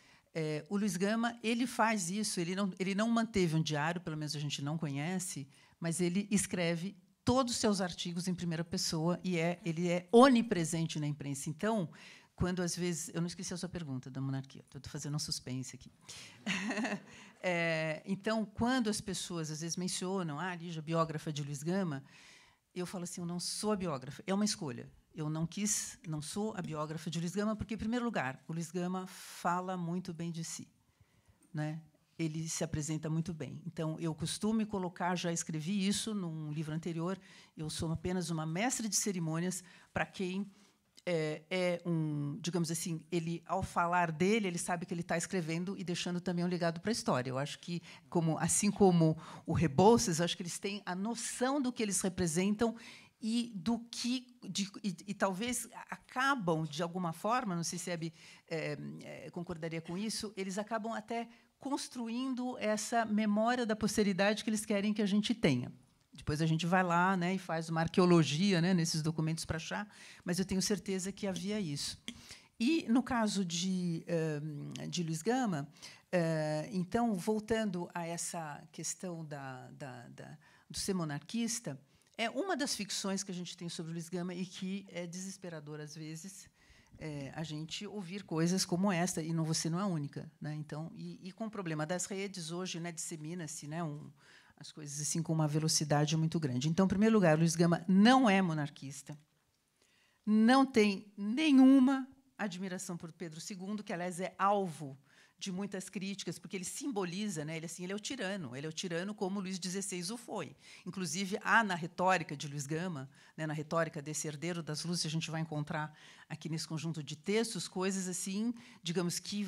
O Luiz Gama, ele faz isso, ele não manteve um diário, pelo menos a gente não conhece, mas ele escreve todos os seus artigos em primeira pessoa e ele é onipresente na imprensa. Então, quando, às vezes... Eu não esqueci a sua pergunta da monarquia, estou fazendo um suspense aqui. Então, quando as pessoas, às vezes, mencionam Lígia, biógrafa de Luiz Gama, eu falo assim, eu não sou a biógrafa, é uma escolha. Eu não sou a biógrafa de Luiz Gama, porque, em primeiro lugar, o Luiz Gama fala muito bem de si, né? Ele se apresenta muito bem. Então, eu costumo colocar, já escrevi isso num livro anterior, eu sou apenas uma mestre de cerimônias para quem digamos assim, ele, ao falar dele, ele sabe que ele está escrevendo e deixando também um legado para a história. Eu acho que, assim como o Rebouças, eu acho que eles têm a noção do que eles representam e talvez acabam, de alguma forma, não sei se Hebe concordaria com isso, eles acabam até construindo essa memória da posteridade que eles querem que a gente tenha. Depois a gente vai lá, né, e faz uma arqueologia, né, nesses documentos para achar, mas eu tenho certeza que havia isso. E, no caso de Luiz Gama, então, voltando a essa questão do ser monarquista, é uma das ficções que a gente tem sobre Luiz Gama e que é desesperador, às vezes, a gente ouvir coisas como esta, e você não é a única. Né? Então, e com o problema das redes, hoje, né, dissemina-se, né, as coisas assim com uma velocidade muito grande. Então, em primeiro lugar, Luiz Gama não é monarquista, não tem nenhuma admiração por Pedro II, que, aliás, é alvo de muitas críticas, porque ele simboliza, né, ele é o tirano como Luís XVI o foi. Inclusive, há na retórica de Luiz Gama, né, na retórica desse herdeiro das luzes, a gente vai encontrar aqui nesse conjunto de textos coisas assim, digamos que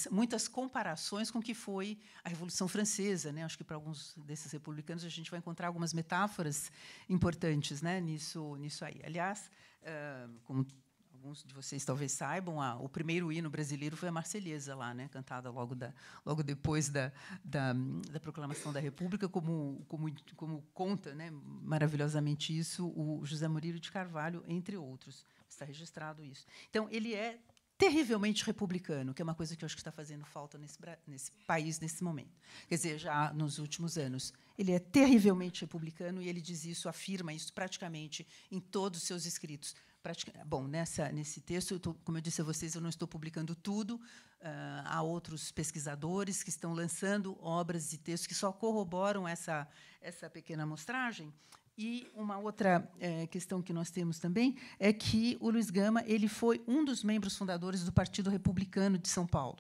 muitas comparações com o que foi a Revolução Francesa, né? Acho que para alguns desses republicanos a gente vai encontrar algumas metáforas importantes, né, nisso aí. Aliás, como alguns de vocês talvez saibam, o primeiro hino brasileiro foi a Marselhesa lá, né, cantada logo depois da proclamação da República, como conta, né, maravilhosamente isso o José Murilo de Carvalho, entre outros. Está registrado isso. Então, ele é terrivelmente republicano, que é uma coisa que eu acho que está fazendo falta nesse país, nesse momento. Quer dizer, já nos últimos anos. Ele é terrivelmente republicano e ele diz isso, afirma isso praticamente em todos os seus escritos. Bom, nesse texto, como eu disse a vocês, eu não estou publicando tudo. Há outros pesquisadores que estão lançando obras e textos que só corroboram essa pequena amostragem. E uma outra questão que nós temos também é que o Luiz Gama ele foi um dos membros fundadores do Partido Republicano de São Paulo,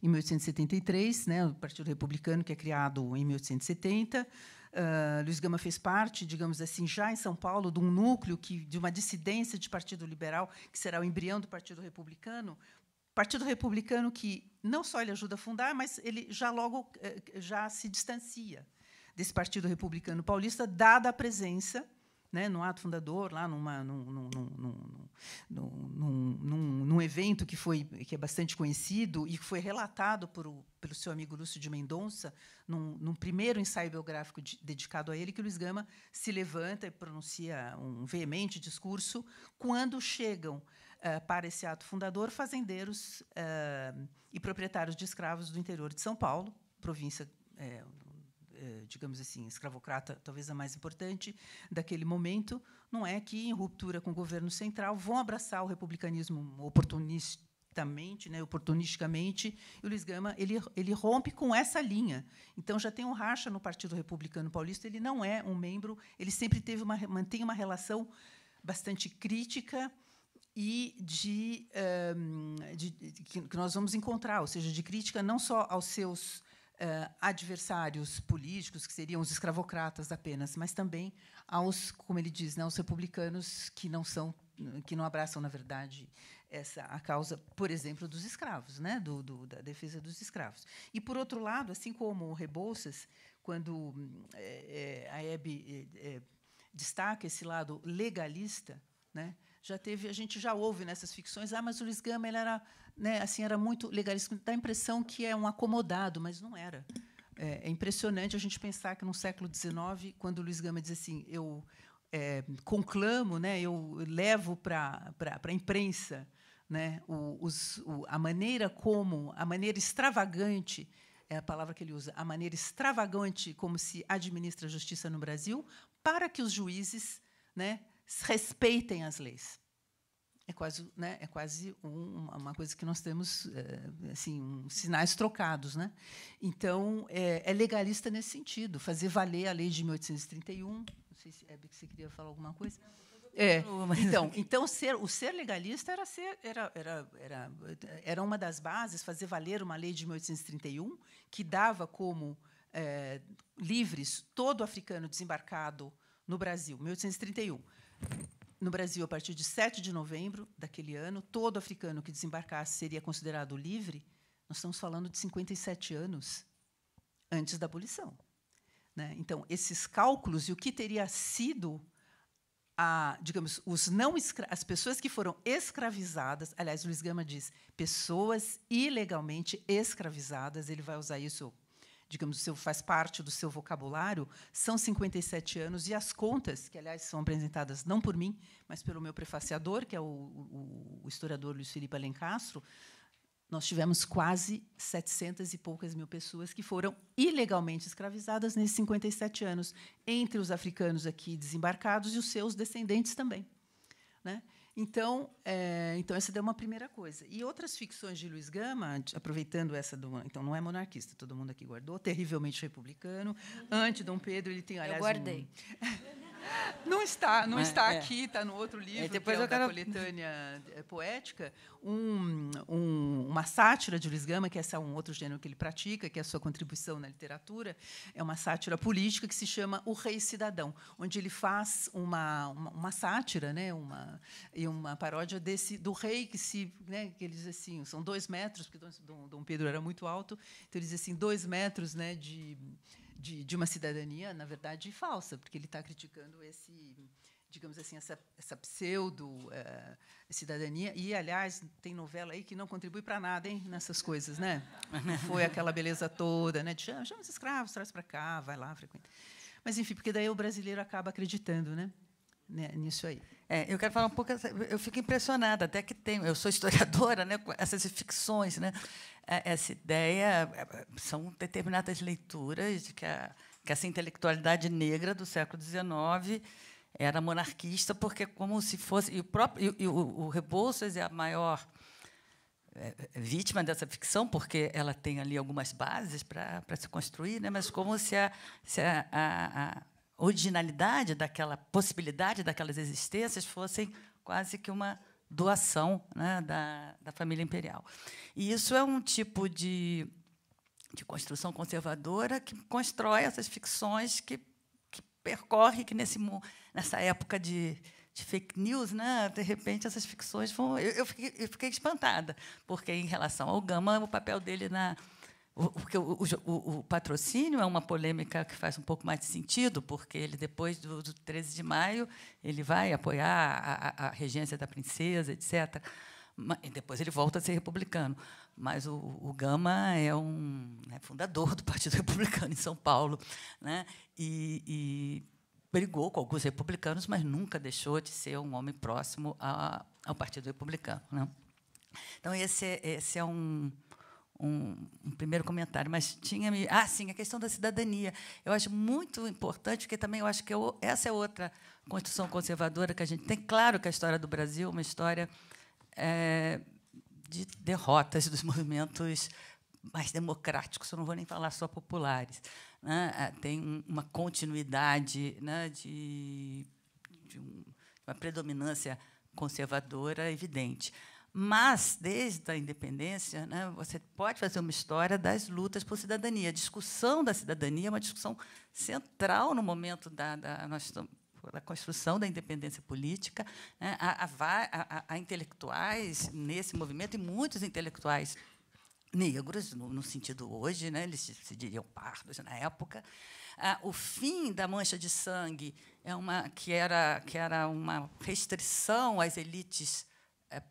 em 1873, né, o Partido Republicano, que é criado em 1870. Luiz Gama fez parte, digamos assim, já em São Paulo, de um núcleo de uma dissidência de Partido Liberal, que será o embrião do Partido Republicano. Partido Republicano que não só ele ajuda a fundar, mas ele logo se distancia desse Partido Republicano Paulista, dada a presença, né, no ato fundador, lá num evento que é bastante conhecido e que foi relatado pelo seu amigo Lúcio de Mendonça, num primeiro ensaio biográfico dedicado a ele, que o Luiz Gama se levanta e pronuncia um veemente discurso quando chegam para esse ato fundador fazendeiros e proprietários de escravos do interior de São Paulo, província digamos assim, escravocrata, talvez a mais importante daquele momento, não é que, em ruptura com o governo central, vão abraçar o republicanismo oportunisticamente, e o Luiz Gama ele rompe com essa linha. Então, já tem um racha no Partido Republicano Paulista, ele não é um membro, ele sempre mantém uma relação bastante crítica e que nós vamos encontrar, ou seja, de crítica não só aos seus adversários políticos, que seriam os escravocratas apenas, mas também aos, como ele diz, né, aos republicanos que não abraçam, na verdade, a causa, por exemplo, dos escravos, né, da defesa dos escravos. E, por outro lado, assim como o Rebouças, quando a Hebe destaca esse lado legalista, né, a gente já ouve nessas ficções, mas o Luiz Gama ele era, né, assim, era muito legalista, dá a impressão que é um acomodado, mas não era. É impressionante a gente pensar que no século XIX, quando o Luiz Gama diz assim, eu conclamo, né, eu levo para a imprensa, né, a maneira extravagante, é a palavra que ele usa, a maneira extravagante como se administra a justiça no Brasil, para que os juízes, né, respeitem as leis. É quase uma coisa que nós temos assim, sinais trocados, né? Então, é legalista nesse sentido, fazer valer a lei de 1831. Não sei se Hebe, você queria falar alguma coisa. Então o ser legalista era uma das bases, fazer valer uma lei de 1831 que dava como livres todo africano desembarcado no Brasil, 1831. No Brasil, a partir de 7 de novembro daquele ano, todo africano que desembarcasse seria considerado livre. Nós estamos falando de 57 anos antes da abolição, né? Então, esses cálculos e o que teria sido, digamos, as pessoas que foram escravizadas, aliás, Luiz Gama diz, pessoas ilegalmente escravizadas, ele vai usar isso, digamos, faz parte do seu vocabulário, são 57 anos, e as contas, que, aliás, são apresentadas não por mim, mas pelo meu prefaciador, que é o historiador Luiz Felipe Alencastro, nós tivemos quase 700 e poucas mil pessoas que foram ilegalmente escravizadas nesses 57 anos, entre os africanos aqui desembarcados e os seus descendentes também, né? Então, essa é uma primeira coisa. E outras ficções de Luiz Gama, aproveitando essa então não é monarquista, todo mundo aqui guardou, terrivelmente republicano, anti-Dom Pedro, ele tem, aliás, eu guardei. Não está aqui, está no outro livro, depois que é da coletânea poética, uma sátira de Luiz Gama, que é um outro gênero que ele pratica, que é a sua contribuição na literatura, é uma sátira política que se chama O Rei Cidadão, onde ele faz uma sátira, né, uma paródia do rei que ele diz assim, são 2 metros, porque Dom Pedro era muito alto, então ele diz assim, 2 metros, né, de uma cidadania, na verdade, falsa, porque ele está criticando digamos assim, essa pseudo cidadania. E, aliás, tem novela aí que não contribui para nada, hein, nessas coisas, né? Foi aquela beleza toda, né? De chama os escravos, traz para cá, vai lá, frequenta. Mas, enfim, porque daí o brasileiro acaba acreditando, né, nisso aí. Eu quero falar um pouco. Eu fico impressionada, até que tenho. Eu sou historiadora, né, com essas ficções, né? Essa ideia são determinadas leituras de que essa intelectualidade negra do século XIX era monarquista, porque como se fosse o Rebouças é a maior vítima dessa ficção, porque ela tem ali algumas bases para se construir, né? Mas como se a originalidade daquela possibilidade daquelas existências fossem quase que uma doação, né, da família imperial. E isso é um tipo de construção conservadora que constrói essas ficções que percorre, que nessa época de fake news, né, de repente, essas ficções vão... Eu fiquei espantada, porque, em relação ao Gama, o papel dele porque o patrocínio é uma polêmica que faz um pouco mais de sentido, porque ele, depois do 13 de maio, ele vai apoiar a regência da princesa, etc. E depois ele volta a ser republicano. Mas o Gama é fundador do Partido Republicano em São Paulo, né? E brigou com alguns republicanos, mas nunca deixou de ser um homem próximo ao Partido Republicano, né? Então, esse é um primeiro comentário, mas tinha-me... sim, a questão da cidadania. Eu acho muito importante, porque também eu acho que essa é outra construção conservadora que a gente tem. Claro que a história do Brasil é uma história de derrotas dos movimentos mais democráticos, eu não vou nem falar só populares, né? Tem uma continuidade, né, de uma predominância conservadora evidente. Mas, desde a independência, né, você pode fazer uma história das lutas por cidadania. A discussão da cidadania é uma discussão central no momento da construção da independência política, né? Há intelectuais nesse movimento, e muitos intelectuais negros, no sentido hoje, né, eles se diriam pardos na época. O fim da mancha de sangue que era uma restrição às elites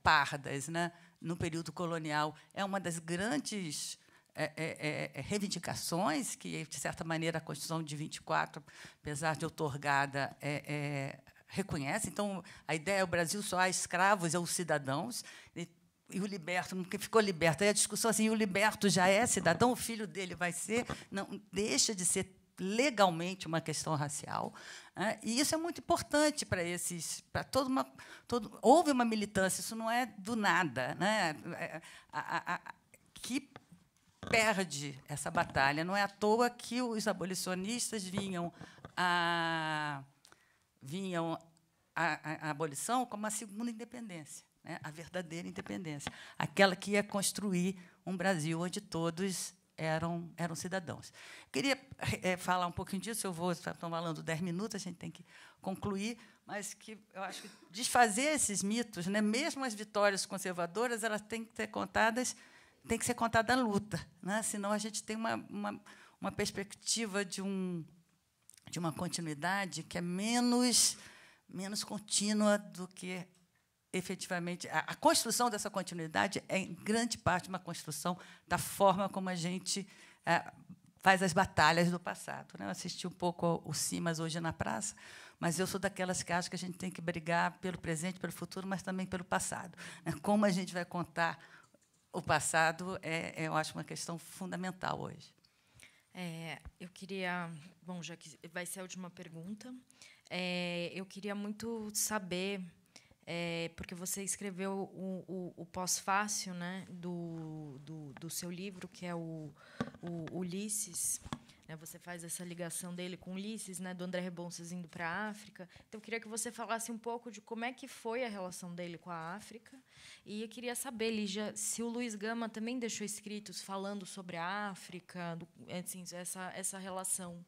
pardas, né, no período colonial, é uma das grandes reivindicações que, de certa maneira, a Constituição de 24, apesar de outorgada, reconhece. Então, a ideia é o Brasil só há escravos e os cidadãos, e o liberto, que ficou liberto. Aí a discussão assim, o liberto já é cidadão, o filho dele vai ser, não deixa de ser legalmente uma questão racial, né? E isso é muito importante para houve uma militância, isso não é do nada, né? Que perde essa batalha. Não é à toa que os abolicionistas vinham a abolição como a segunda independência, né? A verdadeira independência, aquela que ia construir um Brasil onde todos eram cidadãos. Queria falar um pouquinho disso, estou falando 10 minutos, a gente tem que concluir, mas que eu acho que desfazer esses mitos, né, mesmo as vitórias conservadoras, elas têm que ser contadas, tem que ser contada a luta, né? Senão a gente tem uma perspectiva de uma continuidade que é menos contínua do que efetivamente. A construção dessa continuidade é, em grande parte, uma construção da forma como a gente faz as batalhas do passado, né? Eu assisti um pouco o Simas hoje na praça, mas eu sou daquelas que acham que a gente tem que brigar pelo presente, pelo futuro, mas também pelo passado, né? Como a gente vai contar o passado eu acho uma questão fundamental hoje. Eu queria... Bom, já que vai ser a última pergunta, eu queria muito saber... porque você escreveu o pós-fácil, né, do seu livro, que é o Ulisses, né? Você faz essa ligação dele com Ulisses, né? Do André Rebouças indo para a África. Então, eu queria que você falasse um pouco de como é que foi a relação dele com a África. E eu queria saber, Lígia, se o Luiz Gama também deixou escritos falando sobre a África, assim, essa relação.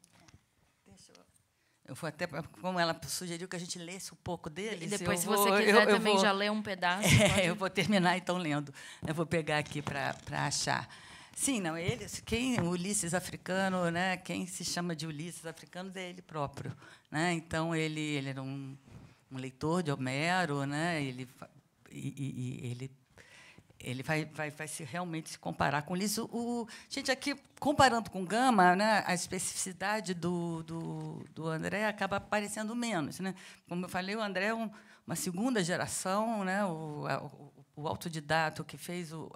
Eu vou até, como ela sugeriu que a gente lesse um pouco deles. E depois, se você quiser também já ler um pedaço. Pode... Eu vou terminar, então, lendo. Eu vou pegar aqui para achar. Sim, não, o Ulisses africano, né, quem se chama de Ulisses africano é ele próprio. Né? Então, ele era um leitor de Homero, né, ele vai realmente se comparar com Ulisses. Gente, aqui, comparando com Gama, né, a especificidade do André acaba aparecendo menos. Né? Como eu falei, o André é uma segunda geração, né, o autodidata que fez o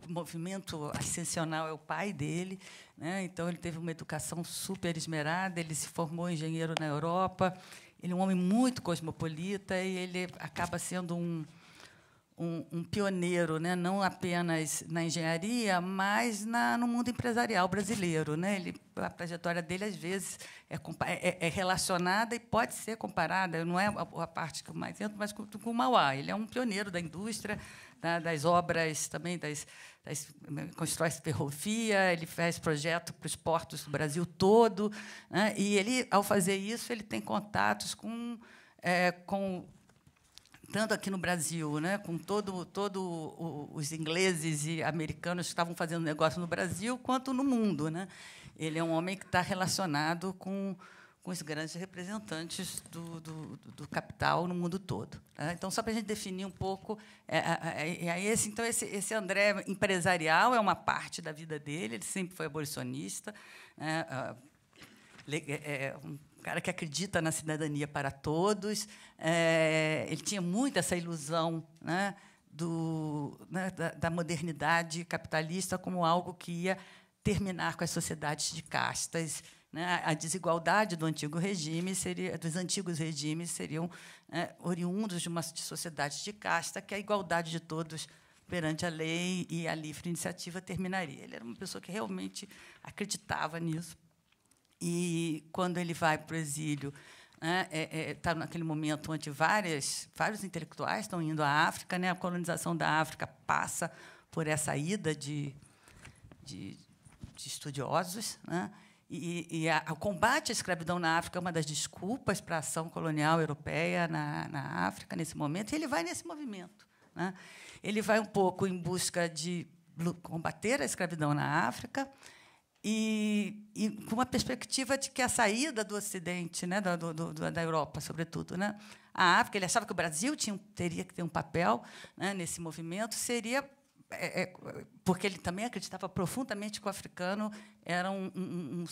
movimento ascensional é o pai dele, né? Então ele teve uma educação super esmerada, ele se formou engenheiro na Europa, ele é um homem muito cosmopolita e ele acaba sendo um pioneiro, né? Não apenas na engenharia, mas no mundo empresarial brasileiro, né? A trajetória dele às vezes é relacionada e pode ser comparada, não é a parte que eu mais entro, mas com o Mauá. Ele é um pioneiro da indústria, das obras também, constrói ferrovia, ele faz projeto para os portos do Brasil todo, né? E ele, ao fazer isso, ele tem contatos com tanto aqui no Brasil, né, com os ingleses e americanos que estavam fazendo negócio no Brasil, quanto no mundo, né? Ele é um homem que está relacionado com os grandes representantes do capital no mundo todo. Né? Então, só para a gente definir um pouco, esse André empresarial é uma parte da vida dele, ele sempre foi abolicionista, né? Um cara que acredita na cidadania para todos. Ele tinha muito essa ilusão, né, da modernidade capitalista como algo que ia terminar com as sociedades de castas. Né? A desigualdade dos antigos regimes seriam oriundos de sociedades de casta, que a igualdade de todos perante a lei e a livre iniciativa terminaria. Ele era uma pessoa que realmente acreditava nisso. E, quando ele vai para o exílio, está naquele momento onde vários intelectuais estão indo à África, né? A colonização da África passa por essa ida de estudiosos, né? O combate à escravidão na África é uma das desculpas para a ação colonial europeia na África, nesse momento, e ele vai nesse movimento. Né? Ele vai um pouco em busca de combater a escravidão na África, e com uma perspectiva de que a saída do Ocidente, né, da Europa, sobretudo, né, a África, ele achava que o Brasil teria que ter um papel, né, nesse movimento, seria porque ele também acreditava profundamente que o africano era um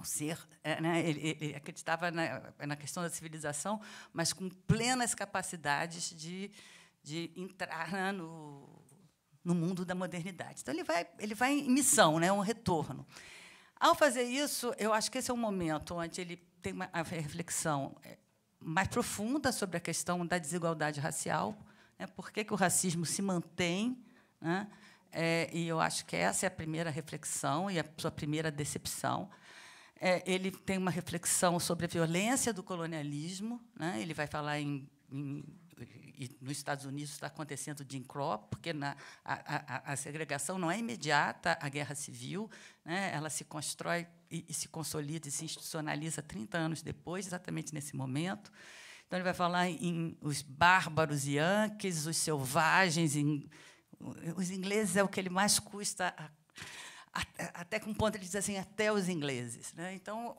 ser, né, ele acreditava na questão da civilização, mas com plenas capacidades de entrar, né, no mundo da modernidade. Então, ele vai em missão, né, um retorno. Ao fazer isso, eu acho que esse é um momento onde ele tem uma reflexão mais profunda sobre a questão da desigualdade racial, né, por que o racismo se mantém, né, e eu acho que essa é a primeira reflexão e a sua primeira decepção. Ele tem uma reflexão sobre a violência do colonialismo, né, ele vai falar e nos Estados Unidos está acontecendo Jim Crow, porque a segregação não é imediata, a guerra civil, né, ela se constrói e se consolida e se institucionaliza 30 anos depois, exatamente nesse momento. Então, ele vai falar em os bárbaros yankees, os selvagens. Os ingleses é o que ele mais custa, até com um ponto ele diz assim, até os ingleses. Né? Então,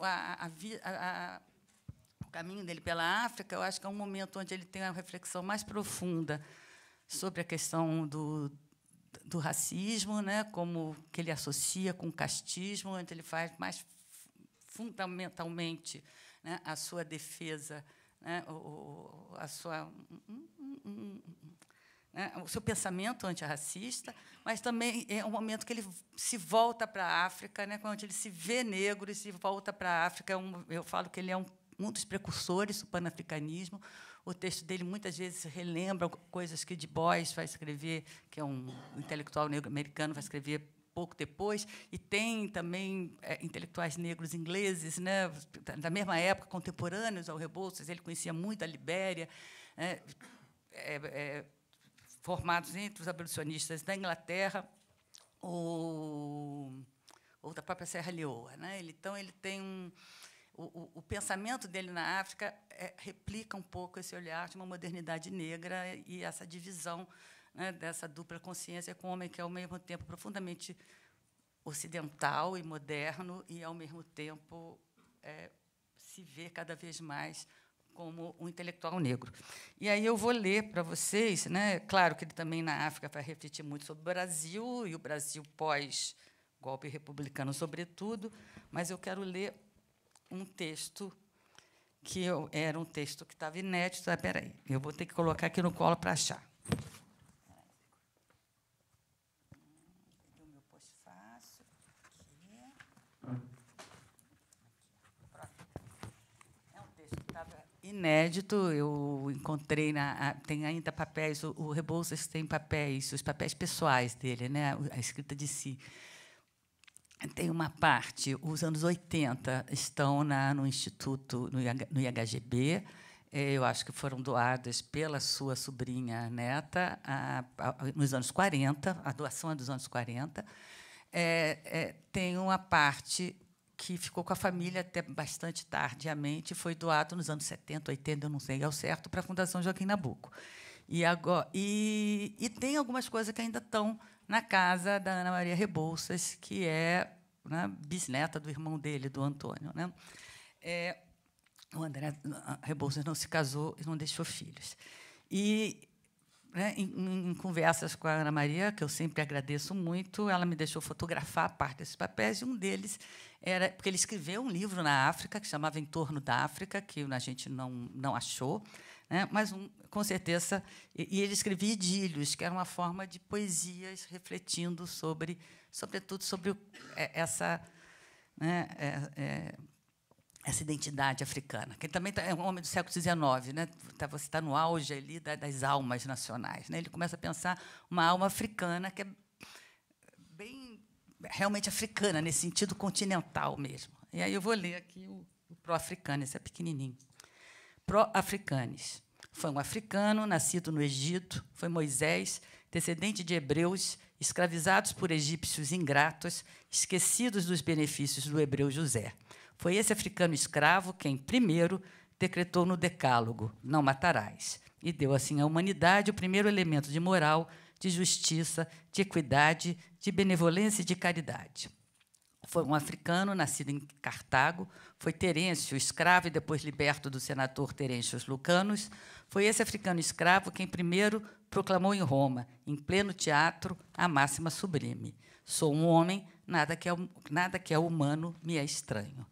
o caminho dele pela África, eu acho que é um momento onde ele tem uma reflexão mais profunda sobre a questão do racismo, né, como que ele associa com o castismo, onde ele faz mais fundamentalmente, né, a sua defesa, né, o seu pensamento antirracista, mas também é um momento que ele se volta para a África, né, quando ele se vê negro e se volta para a África. Eu falo que ele é um dos precursores do panafricanismo. O texto dele, muitas vezes, relembra coisas que Du Bois vai escrever, que é um intelectual negro americano, vai escrever pouco depois, e tem também intelectuais negros ingleses, né, da mesma época, contemporâneos ao Rebouças. Ele conhecia muito a Libéria, né, formados entre os abolicionistas da Inglaterra ou da própria Serra Leoa, né? Então, ele tem o pensamento dele na África replica um pouco esse olhar de uma modernidade negra e essa divisão, né, dessa dupla consciência com o homem que é, ao mesmo tempo, profundamente ocidental e moderno e, ao mesmo tempo, se vê cada vez mais como um intelectual negro. E aí eu vou ler para vocês, né? Claro que ele também na África vai refletir muito sobre o Brasil e o Brasil pós-golpe republicano, sobretudo, mas eu quero ler um texto que era um texto que estava inédito. Espera aí, eu vou ter que colocar aqui no colo para achar. O meu pós-fácil é um texto que estava inédito. Eu encontrei tem ainda papéis. O Rebouças tem papéis, os papéis pessoais dele, né? A escrita de si. Tem uma parte, os anos 80 estão no Instituto, no IHGB, eu acho que foram doadas pela sua sobrinha neta nos anos 40, a doação é dos anos 40. Tem uma parte que ficou com a família até bastante tardiamente, foi doado nos anos 70, 80, eu não sei ao certo, para a Fundação Joaquim Nabuco. E tem algumas coisas que ainda estão na casa da Ana Maria Rebouças, que é, né, bisneta do irmão dele, do Antônio, né? O André Rebouças não se casou e não deixou filhos. E, né, em conversas com a Ana Maria, que eu sempre agradeço muito, ela me deixou fotografar parte desses papéis, e um deles era porque ele escreveu um livro na África que chamava Em Torno da África, que a gente não achou, né, mas com certeza, e ele escrevia idílios, que era uma forma de poesias refletindo sobretudo sobre essa, né, essa identidade africana, que ele também é um homem do século XIX, né? Você está no auge ali das almas nacionais, né? Ele começa a pensar uma alma africana que é bem realmente africana, nesse sentido continental mesmo. E aí eu vou ler aqui o Pró-Africanes, esse é pequenininho. Pró-Africanes. Foi um africano, nascido no Egito, foi Moisés, descendente de hebreus, escravizados por egípcios ingratos, esquecidos dos benefícios do hebreu José. Foi esse africano escravo quem, primeiro, decretou no Decálogo, não matarás, e deu, assim, à humanidade o primeiro elemento de moral, de justiça, de equidade, de benevolência e de caridade. Foi um africano, nascido em Cartago, foi Terêncio, escravo e depois liberto do senador Terêncio Lucanos. Foi esse africano escravo quem primeiro proclamou em Roma, em pleno teatro, a máxima sublime: sou um homem, nada que é humano me é estranho.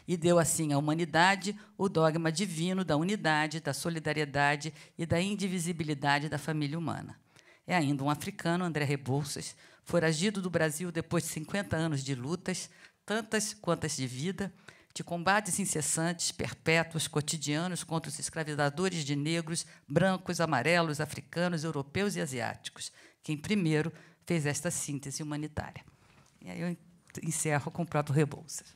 E deu, assim, à humanidade o dogma divino da unidade, da solidariedade e da indivisibilidade da família humana. É ainda um africano, André Rebouças, foragido do Brasil depois de 50 anos de lutas, tantas quantas de vida, de combates incessantes, perpétuos, cotidianos contra os escravizadores de negros, brancos, amarelos, africanos, europeus e asiáticos, quem primeiro fez esta síntese humanitária. E aí eu encerro com o próprio Rebouças.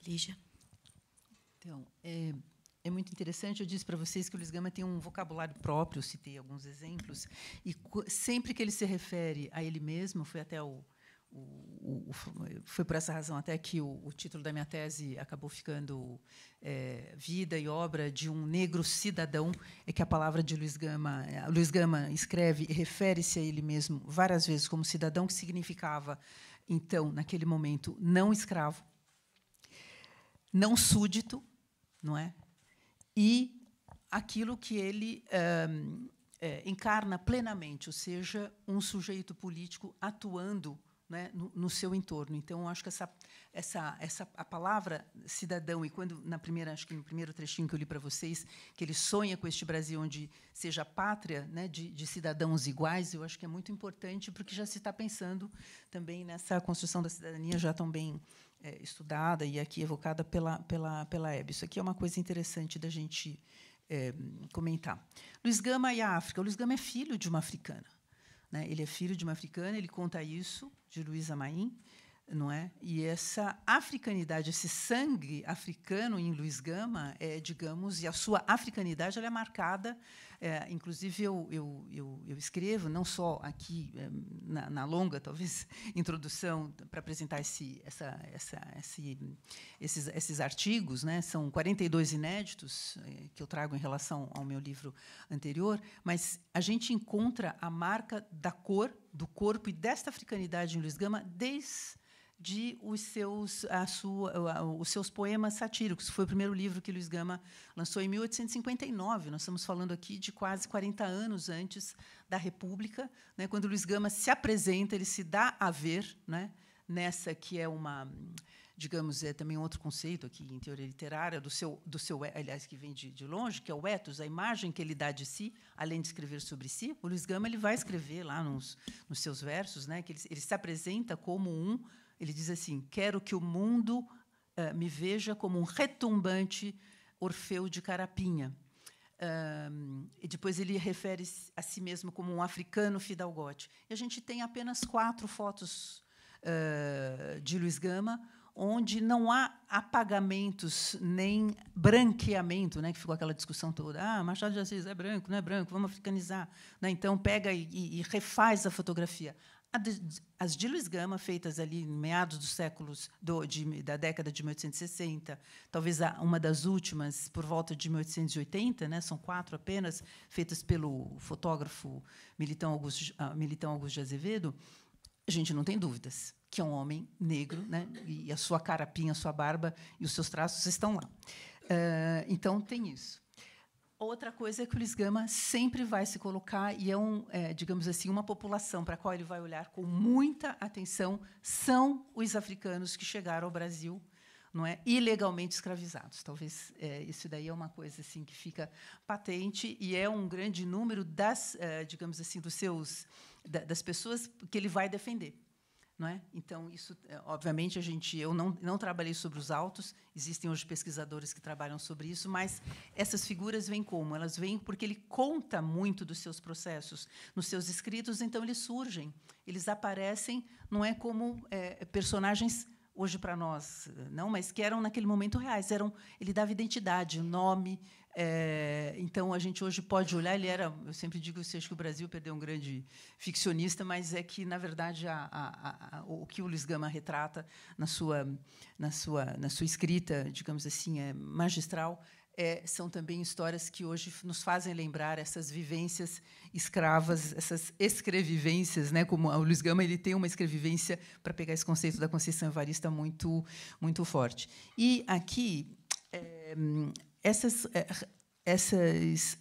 Lígia. Então, é muito interessante. Eu disse para vocês que o Luiz Gama tem um vocabulário próprio, citei alguns exemplos, e sempre que ele se refere a ele mesmo, foi até foi por essa razão até que o título da minha tese acabou ficando Vida e Obra de um Negro Cidadão, é que a palavra de Luiz Gama escreve e refere-se a ele mesmo várias vezes como cidadão, que significava, então, naquele momento, não escravo, não súdito, não é? E aquilo que ele encarna plenamente, ou seja, um sujeito político atuando, né, no seu entorno. Então, acho que a palavra cidadão, e quando acho que no primeiro trechinho que eu li para vocês, que ele sonha com este Brasil onde seja pátria, né, de cidadãos iguais, eu acho que é muito importante, porque já se está pensando também nessa construção da cidadania já tão bem estudada e aqui evocada pela Hebe. Isso aqui é uma coisa interessante da gente comentar. Luiz Gama e a África. O Luiz Gama é filho de uma africana, né? Ele é filho de uma africana, ele conta isso, de Luísa Maim, não é? E essa africanidade, esse sangue africano em Luiz Gama, digamos, e a sua africanidade ela é marcada, inclusive eu escrevo, não só aqui na longa, talvez, introdução para apresentar esses artigos, né? São 42 inéditos que eu trago em relação ao meu livro anterior, mas a gente encontra a marca da cor, do corpo e desta africanidade em Luiz Gama desde os seus poemas satíricos. Foi o primeiro livro que Luiz Gama lançou em 1859. Nós estamos falando aqui de quase 40 anos antes da República, né, quando Luiz Gama se apresenta, ele se dá a ver, né, nessa que é uma, digamos, também outro conceito aqui em teoria literária do seu, aliás, que vem de longe, que é o ethos, a imagem que ele dá de si, além de escrever sobre si. O Luiz Gama ele vai escrever lá nos seus versos, né, que ele se apresenta como ele diz assim: quero que o mundo me veja como um retumbante Orfeu de Carapinha. E depois ele refere a si mesmo como um africano fidalgote. E a gente tem apenas 4 fotos de Luiz Gama, onde não há apagamentos nem branqueamento, né, que ficou aquela discussão toda. Machado de Assis é branco, não é branco, vamos africanizar, né? Então pega e refaz a fotografia. As de Luiz Gama, feitas ali em meados dos séculos da década de 1860, talvez uma das últimas por volta de 1880, né, são 4 apenas, feitas pelo fotógrafo Militão Augusto de Azevedo, a gente não tem dúvidas que é um homem negro, né, e a sua carapinha, a sua barba e os seus traços estão lá. Então, tem isso. Outra coisa é que o Luiz Gama sempre vai se colocar, e digamos assim, uma população para a qual ele vai olhar com muita atenção, são os africanos que chegaram ao Brasil, não é, ilegalmente escravizados. Talvez isso daí é uma coisa assim que fica patente, e é um grande número digamos assim, das pessoas que ele vai defender. Não é? Então, isso, obviamente, eu não trabalhei sobre os autos, existem hoje pesquisadores que trabalham sobre isso, mas essas figuras vêm como? Elas vêm porque ele conta muito dos seus processos nos seus escritos, então eles surgem, eles aparecem, não é como personagens hoje para nós, não, mas que eram naquele momento reais, ele dava identidade, nome. Então, a gente hoje pode olhar, eu sempre digo acho que o Brasil perdeu um grande ficcionista, mas é que, na verdade, o que o Luiz Gama retrata na sua escrita, digamos assim, magistral, são também histórias que hoje nos fazem lembrar essas vivências escravas, essas escrevivências, né? Como o Luiz Gama ele tem uma escrevivência, para pegar esse conceito da Conceição Evarista, muito, muito forte. E aqui essas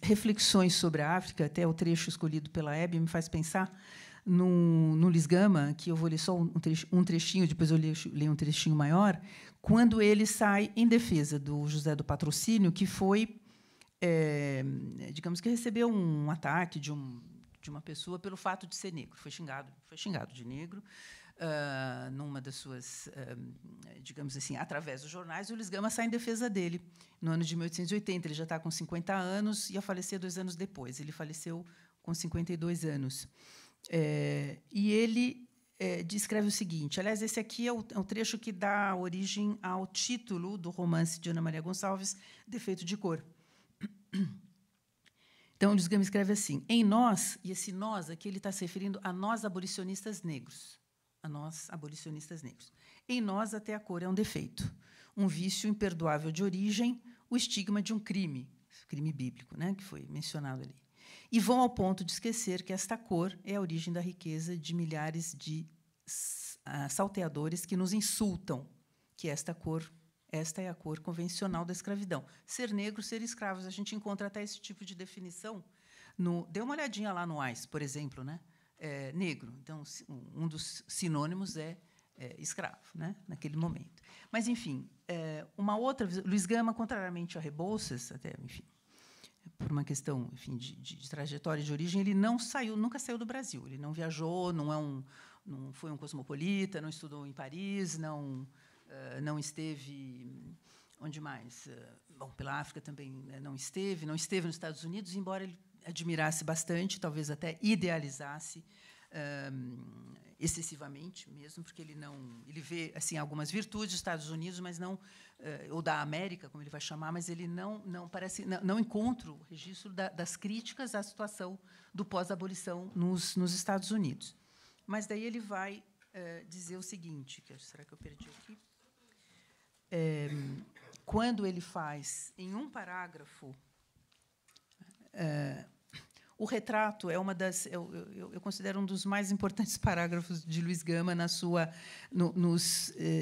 reflexões sobre a África, até o trecho escolhido pela Hebe, me faz pensar no Luiz Gama, que eu vou ler só um trechinho, depois eu leio um trechinho maior, quando ele sai em defesa do José do Patrocínio, que foi, digamos que recebeu um ataque de uma pessoa pelo fato de ser negro. Foi xingado de negro, numa das suas, digamos assim, através dos jornais, o Luiz Gama sai em defesa dele, no ano de 1880. Ele já está com 50 anos, ia falecer 2 anos depois. Ele faleceu com 52 anos. E ele descreve o seguinte, aliás, esse aqui é o trecho que dá origem ao título do romance de Ana Maria Gonçalves, Defeito de Cor. Então, o Luiz Gama escreve assim: em nós, e esse nós aqui ele está se referindo a nós abolicionistas negros, em nós até a cor é um defeito, um vício imperdoável de origem, o estigma de um crime bíblico, né, que foi mencionado ali. E vão ao ponto de esquecer que esta cor é a origem da riqueza de milhares de salteadores que nos insultam, que esta é a cor convencional da escravidão. Ser negro, ser escravos. A gente encontra até esse tipo de definição. Dê uma olhadinha lá no AIS, por exemplo, né? Negro. Então, um dos sinônimos é escravo, né? Naquele momento. Mas, enfim, uma outra... Luiz Gama, contrariamente a Rebouças, até, enfim, por uma questão, enfim, de trajetória de origem, ele nunca saiu do Brasil. Ele não viajou, não foi um cosmopolita, não estudou em Paris, não não esteve... Onde mais? Bom, pela África também não esteve nos Estados Unidos, embora ele admirasse bastante, talvez até idealizasse excessivamente mesmo, porque ele vê assim algumas virtudes dos Estados Unidos, mas não ou da América, como ele vai chamar, mas ele não encontra o registro das críticas à situação do pós-abolição nos Estados Unidos. Mas daí ele vai dizer o seguinte, será que eu perdi aqui? Quando ele faz em um parágrafo o retrato é eu considero um dos mais importantes parágrafos de Luiz Gama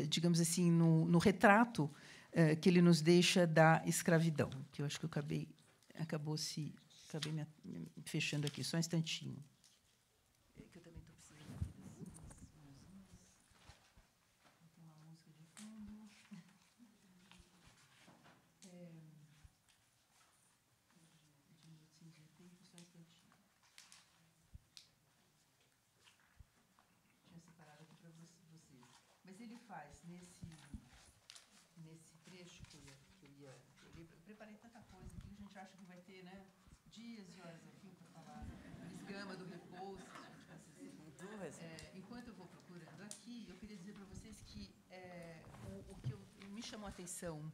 digamos assim, no retrato que ele nos deixa da escravidão, que eu acho que eu acabei me fechando aqui, só um instantinho. Que eu também estou precisando aqui tem uma música de fundo. Mas ele faz nesse trecho que eu preparei tanta coisa que a gente acha que vai ter, né, dias e horas aqui para falar Luiz Gama do Rebouças, enquanto eu vou procurando aqui, eu queria dizer para vocês que o que me chamou a atenção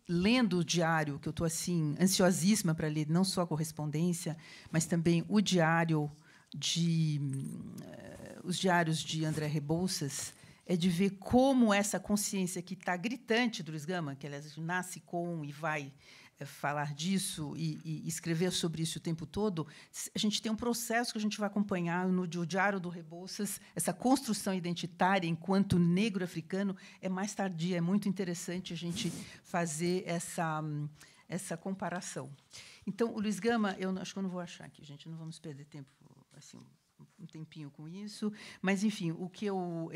lendo o diário, que eu estou assim ansiosíssima para ler, não só a correspondência, mas também o diário os diários de André Rebouças, é de ver como essa consciência que está gritante do Luiz Gama, que aliás nasce com e vai falar disso e escrever sobre isso o tempo todo, a gente tem um processo que a gente vai acompanhar no diário do Rebouças, essa construção identitária enquanto negro africano é mais tardia, é muito interessante a gente fazer essa comparação. Então, o Luiz Gama, eu acho que eu não vou achar aqui, gente, não vamos perder tempo assim, um tempinho com isso, mas enfim, o que eu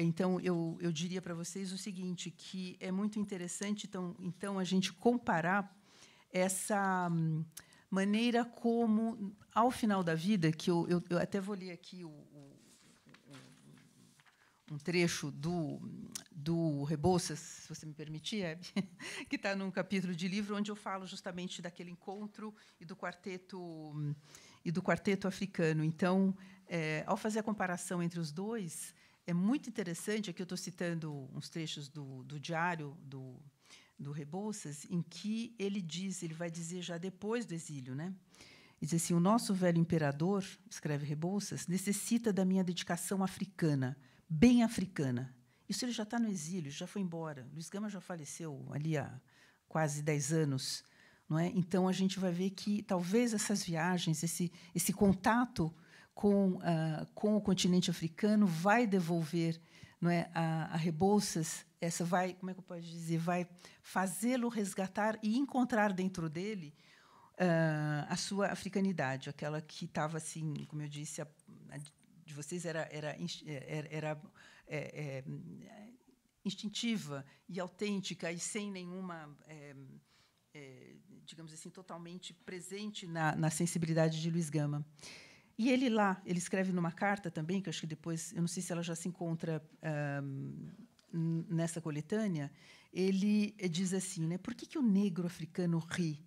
diria para vocês o seguinte, que é muito interessante então a gente comparar essa maneira como ao final da vida, que eu até vou ler aqui um trecho do Rebouças, se você me permitir, Hebe, que está num capítulo de livro onde eu falo justamente daquele encontro e do quarteto africano. Então, ao fazer a comparação entre os dois, é muito interessante. Aqui eu estou citando uns trechos do diário do Rebouças, em que ele vai dizer já depois do exílio, né? Ele diz assim: o nosso velho imperador, escreve Rebouças, necessita da minha dedicação africana, bem africana. Isso ele já está no exílio, já foi embora. Luiz Gama já faleceu ali há quase 10 anos. Não é? Então, a gente vai ver que, talvez, essas viagens, esse contato com o continente africano vai devolver, não é, a Rebouças, como é que eu posso dizer, vai fazê-lo resgatar e encontrar dentro dele a sua africanidade, aquela que estava, assim, como eu disse, de vocês era instintiva e autêntica e sem nenhuma... digamos assim, totalmente presente na sensibilidade de Luiz Gama. E ele escreve numa carta também, que eu acho que depois, eu não sei se ela já se encontra nessa coletânea, ele diz assim, né, por que o negro africano ri,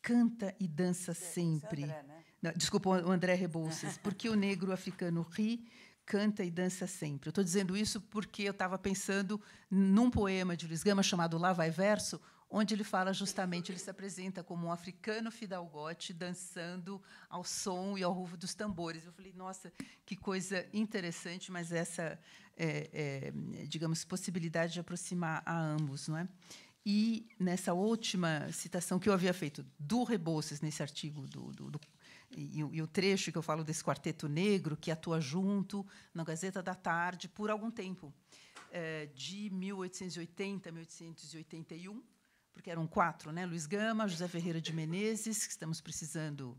canta e dança sempre? André, né? Não, desculpa, o André Rebouças. Por que o negro africano ri, canta e dança sempre? Eu estou dizendo isso porque eu estava pensando num poema de Luiz Gama chamado Lá Vai Verso, onde ele fala justamente, ele se apresenta como um africano fidalgote dançando ao som e ao ruvo dos tambores. Eu falei, nossa, que coisa interessante, mas essa, digamos, possibilidade de aproximar a ambos, não é? E nessa última citação que eu havia feito do Rebouças, nesse artigo e o trecho que eu falo desse quarteto negro que atua junto na Gazeta da Tarde por algum tempo, de 1880 a 1881, porque eram 4, né? Luiz Gama, José Ferreira de Menezes, que estamos precisando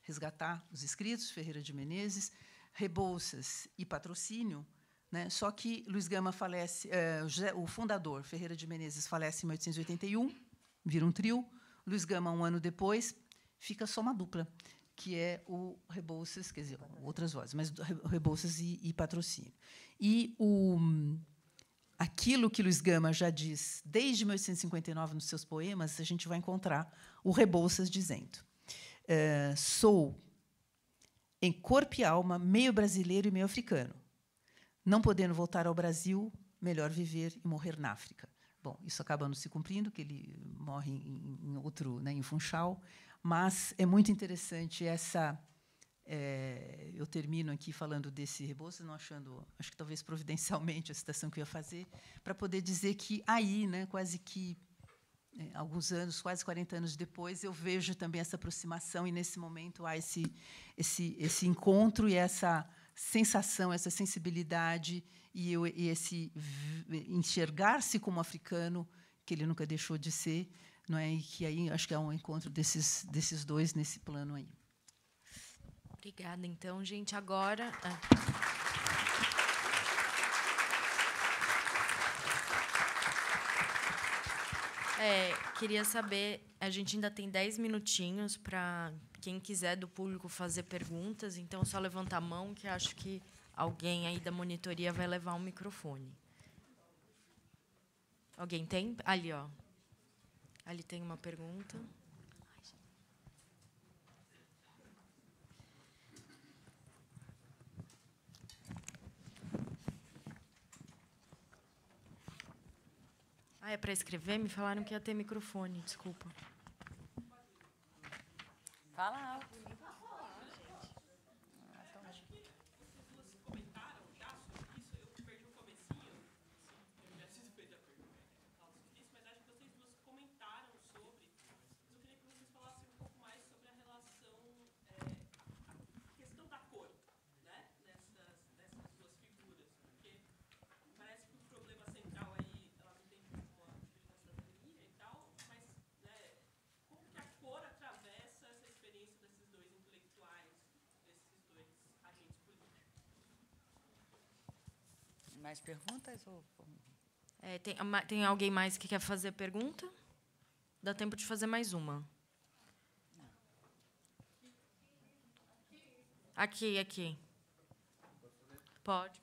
resgatar os escritos, Ferreira de Menezes, Rebouças e Patrocínio, né? Só que Luiz Gama falece, o fundador, Ferreira de Menezes, falece em 1881, vira um trio. Luiz Gama, um ano depois, fica só uma dupla, que é o Rebouças, quer dizer, outras vozes, mas Rebouças e Patrocínio. E aquilo que Luiz Gama já diz desde 1859 nos seus poemas, a gente vai encontrar o Rebouças dizendo: sou, em corpo e alma, meio brasileiro e meio africano. Não podendo voltar ao Brasil, melhor viver e morrer na África. Bom, isso acaba não se cumprindo, que ele morre em outro, né, em Funchal, mas é muito interessante essa. Eu termino aqui falando desse Rebouças, não achando, acho que talvez providencialmente a citação que eu ia fazer, para poder dizer que aí, né, quase que alguns anos, quase 40 anos depois, eu vejo também essa aproximação, e nesse momento há esse encontro e essa sensação, essa sensibilidade e esse enxergar-se como africano, que ele nunca deixou de ser, não é? E que aí acho que há um encontro desses dois nesse plano aí. Obrigada. Então, gente, agora... queria saber, a gente ainda tem 10 minutinhos para quem quiser do público fazer perguntas, então, só levantar a mão, que acho que alguém aí da monitoria vai levar um microfone. Alguém tem? Ali, ó. Ali tem uma pergunta. É para escrever? Me falaram que ia ter microfone, desculpa. Fala alto. Mais perguntas? Tem alguém mais que quer fazer pergunta? Dá tempo de fazer mais uma. Aqui. Pode.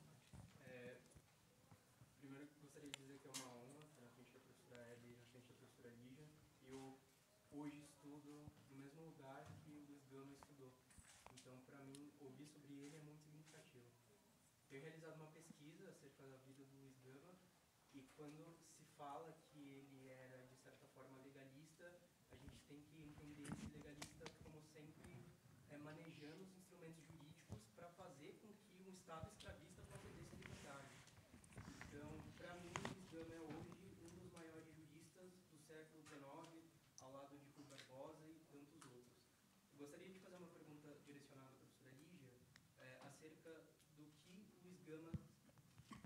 Primeiro, gostaria de dizer que é uma honra estar na frente da professora Hebe e na frente da professora Lígia. Eu hoje estudo no mesmo lugar que o Luiz Gama estudou. Então, para mim, ouvir sobre ele é muito significativo. Tenho realizado uma pesquisa acerca da vida do Luiz Gama, e quando se fala que ele era, de certa forma, legalista, a gente tem que entender esse legalista como sempre manejando os instrumentos jurídicos para fazer com que um Estado escravista procedesse a liberdade. Então, para mim, Luiz Gama é hoje um dos maiores juristas do século XIX, ao lado de Rui Barbosa e tantos outros. Eu gostaria de fazer uma pergunta direcionada à professora Lígia, acerca do que Luiz Gama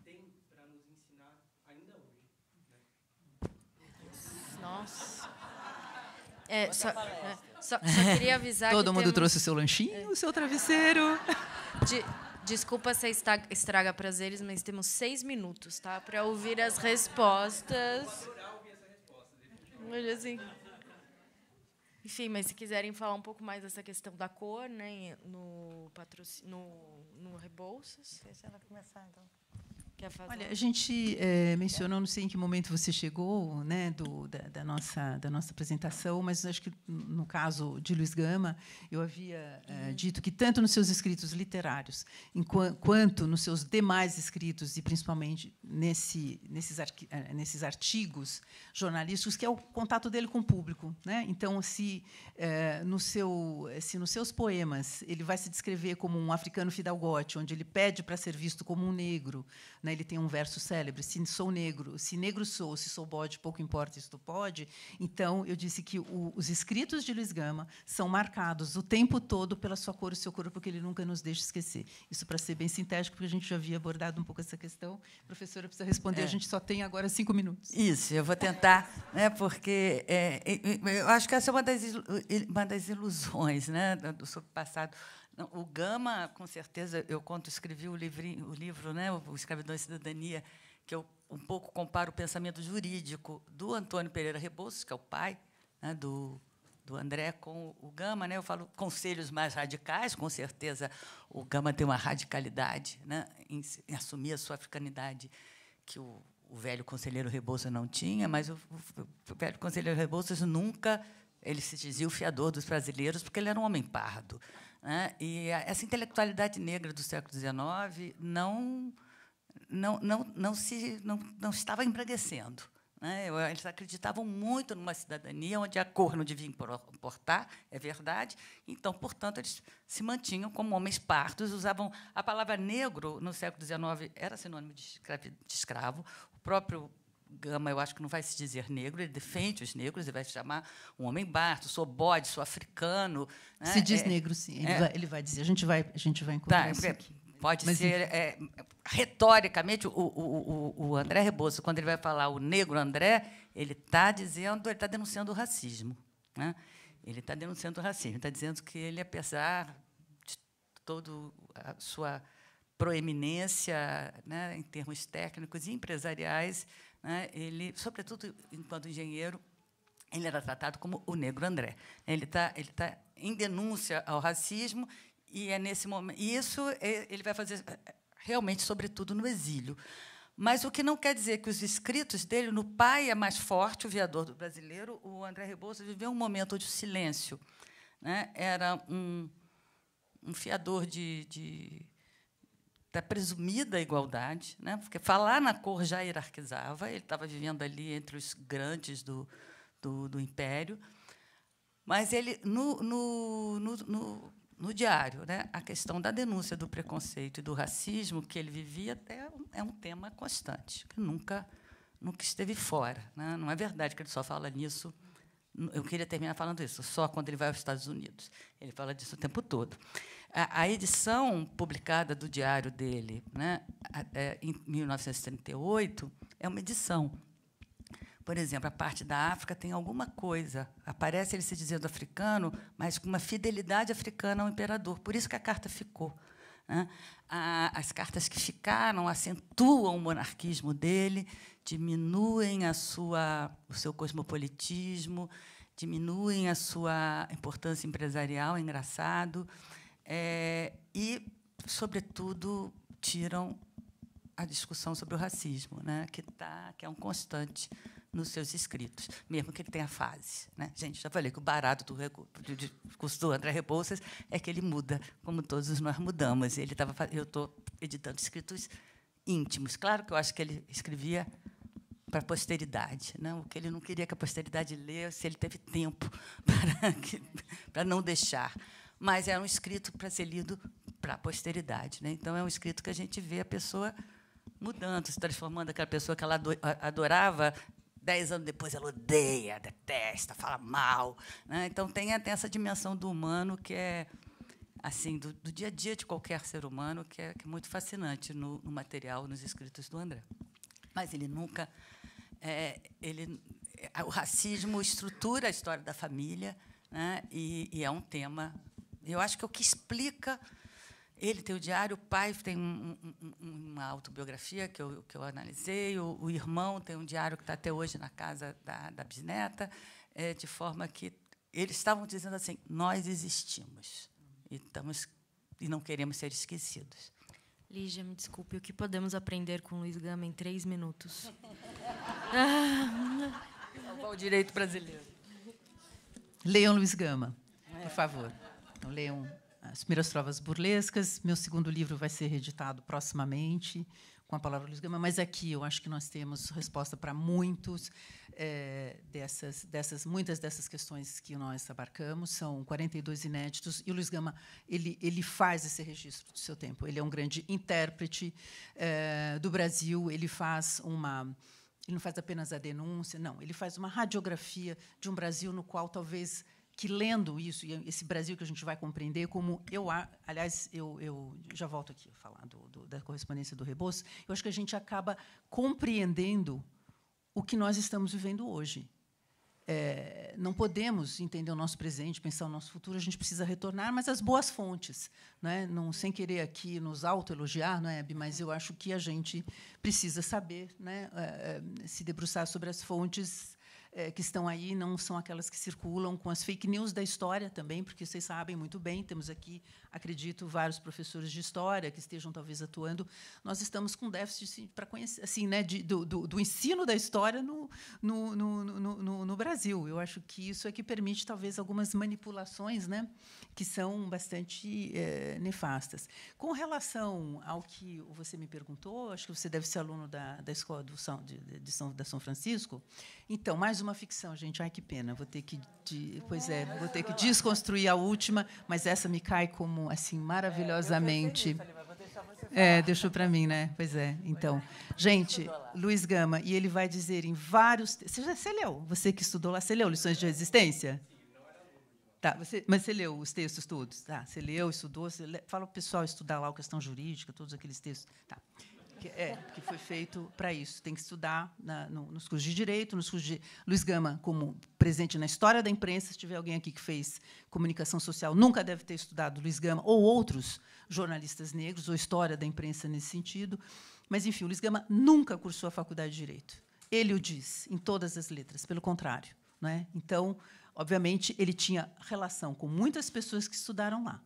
tem para nos ensinar ainda hoje. Né? Nossa. Só queria avisar Todo que mundo temos... trouxe o seu lanchinho, o seu travesseiro. Desculpa se estraga prazeres, mas temos 6 minutos, tá? Para ouvir as respostas. Assim. Enfim, mas se quiserem falar um pouco mais dessa questão da cor, né, no Rebouças. Deixa ela começar, então. Quer fazer? Olha, a gente mencionou, não sei em que momento você chegou, né, da nossa apresentação, mas acho que, no caso de Luiz Gama, eu havia dito que, tanto nos seus escritos literários, quanto nos seus demais escritos, e principalmente nesses artigos jornalísticos, que é o contato dele com o público, né? Então, se nos seus poemas ele vai se descrever como um africano fidalgote, onde ele pede para ser visto como um negro, né? Ele tem um verso célebre: se sou negro, se negro sou, se sou bode, pouco importa, isto pode. Então, eu disse que os escritos de Luiz Gama são marcados o tempo todo pela sua cor e seu corpo, porque ele nunca nos deixa esquecer. Isso para ser bem sintético, porque a gente já havia abordado um pouco essa questão. A professora precisa responder, a gente só tem agora 5 minutos. Isso, eu vou tentar, né, porque eu acho que essa é uma das ilusões, né, do seu passado. O Gama, com certeza, escrevi o livro, né, o Escravidão e Cidadania, que eu um pouco comparo o pensamento jurídico do Antônio Pereira Rebouças, que é o pai, né, do André, com o Gama, né? Eu falo conselhos mais radicais, com certeza o Gama tem uma radicalidade, né, em assumir a sua africanidade que o o velho conselheiro Rebouças não tinha, mas o velho conselheiro Rebouças nunca ele se dizia o fiador dos brasileiros, porque ele era um homem pardo, né? E essa intelectualidade negra do século XIX não estava embraguecendo, né? Eles acreditavam muito numa cidadania onde a cor não devia importar, é verdade. Então, portanto, eles se mantinham como homens pardos, usavam a palavra negro no século XIX, era sinônimo de escravo. O próprio Gama, eu acho que não vai se dizer negro, ele defende os negros, ele vai se chamar um homem pardo, sou bode, sou africano. Né? Se diz negro, sim. Ele vai dizer. A gente vai encontrar isso aqui. Pode ser. Retoricamente, o André Rebouças, quando ele vai falar o negro André, ele está denunciando o racismo. Né? Ele está denunciando o racismo. Ele está dizendo que ele, apesar de toda a sua proeminência, né, em termos técnicos e empresariais, né, ele, sobretudo enquanto engenheiro, ele era tratado como o negro André. Ele está em denúncia ao racismo. E é nesse momento. E isso ele vai fazer realmente, sobretudo, no exílio. Mas o que não quer dizer que os escritos dele, no Pai é Mais Forte, o Viador do Brasileiro, o André Rebouças viveu um momento de silêncio. Né? Era um fiador da presumida igualdade, né? Porque falar na cor já hierarquizava, ele estava vivendo ali entre os grandes do Império. Mas ele, no diário, né, a questão da denúncia do preconceito e do racismo que ele vivia até é um tema constante, que nunca esteve fora. Né? Não é verdade que ele só fala nisso. Eu queria terminar falando isso, só quando ele vai aos Estados Unidos. Ele fala disso o tempo todo. A edição publicada do diário dele, né, em 1938, é uma edição. Por exemplo, a parte da África tem alguma coisa. Aparece ele se dizendo africano, mas com uma fidelidade africana ao imperador. Por isso que a carta ficou. Né? As cartas que ficaram acentuam o monarquismo dele, diminuem o seu cosmopolitismo, diminuem a sua importância empresarial, é engraçado, e, sobretudo, tiram a discussão sobre o racismo, né? que é um constante nos seus escritos, mesmo que ele tenha fase. Né? Gente, já falei que o barato do curso do André Rebouças é que ele muda, como todos nós mudamos. Eu estou editando escritos íntimos. Claro que eu acho que ele escrevia para a posteridade, né? O que ele não queria que a posteridade lesse, ele teve tempo para não deixar. Mas era um escrito para ser lido para a posteridade. Né? Então, é um escrito que a gente vê a pessoa mudando, se transformando aquela pessoa que ela adorava, 10 anos depois ela odeia, detesta, fala mal. Né? Então, tem essa dimensão do humano que é assim do dia a dia de qualquer ser humano, que é muito fascinante no material, nos escritos do André. Mas ele nunca... o racismo estrutura a história da família, né? E é um tema... Eu acho que é o que explica... Ele tem o diário, o pai tem uma autobiografia que eu analisei, o irmão tem um diário que está até hoje na casa da bisneta, de forma que eles estavam dizendo assim, nós existimos e não queremos ser esquecidos. Lígia, me desculpe, o que podemos aprender com Luiz Gama em 3 minutos? Salvar o direito brasileiro. Leiam Luiz Gama, por favor. Então, leiam As Primeiras Trovas Burlescas. Meu segundo livro vai ser reeditado proximamente, com a palavra Luiz Gama. Mas aqui eu acho que nós temos resposta para muitas dessas questões que nós abarcamos. São 42 inéditos. E o Luiz Gama ele faz esse registro do seu tempo. Ele é um grande intérprete do Brasil. Ele não faz apenas a denúncia, não. Ele faz uma radiografia de um Brasil no qual talvez... que, lendo isso, e esse Brasil que a gente vai compreender, como aliás, eu já volto aqui a falar da correspondência do Rebouças, eu acho que a gente acaba compreendendo o que nós estamos vivendo hoje. Não podemos entender o nosso presente, pensar o nosso futuro, a gente precisa retornar, mas às boas fontes. Né? Não, sem querer aqui nos autoelogiar, não é, Hebe? Mas eu acho que a gente precisa saber, né, se debruçar sobre as fontes que estão aí não são aquelas que circulam com as fake news da história também, porque vocês sabem muito bem, temos aqui, acredito, vários professores de história que estejam talvez atuando. Nós estamos com déficit para conhecer, assim, né, do ensino da história no Brasil. Eu acho que isso é que permite talvez algumas manipulações, né, que são bastante nefastas. Com relação ao que você me perguntou, acho que você deve ser aluno da escola da São Francisco. Então, mais uma ficção, gente. Ai, que pena. Vou ter que vou ter que desconstruir a última, mas essa me cai como assim maravilhosamente. Deixou para mim, né? Pois é. Então, gente, Luiz Gama, e ele vai dizer em vários. Você leu? Você que estudou lá, você leu Lições de Resistência? Tá, mas você leu os textos todos? Tá, você leu, estudou, fala para o pessoal estudar lá a questão jurídica, todos aqueles textos. Tá. Que foi feito para isso. Tem que estudar nos cursos de Direito, nos cursos de Luiz Gama, como presente na história da imprensa. Se tiver alguém aqui que fez comunicação social, nunca deve ter estudado Luiz Gama ou outros jornalistas negros, ou história da imprensa nesse sentido. Mas, enfim, o Luiz Gama nunca cursou a faculdade de Direito. Ele o diz, em todas as letras, pelo contrário. Não é? Então, obviamente, ele tinha relação com muitas pessoas que estudaram lá.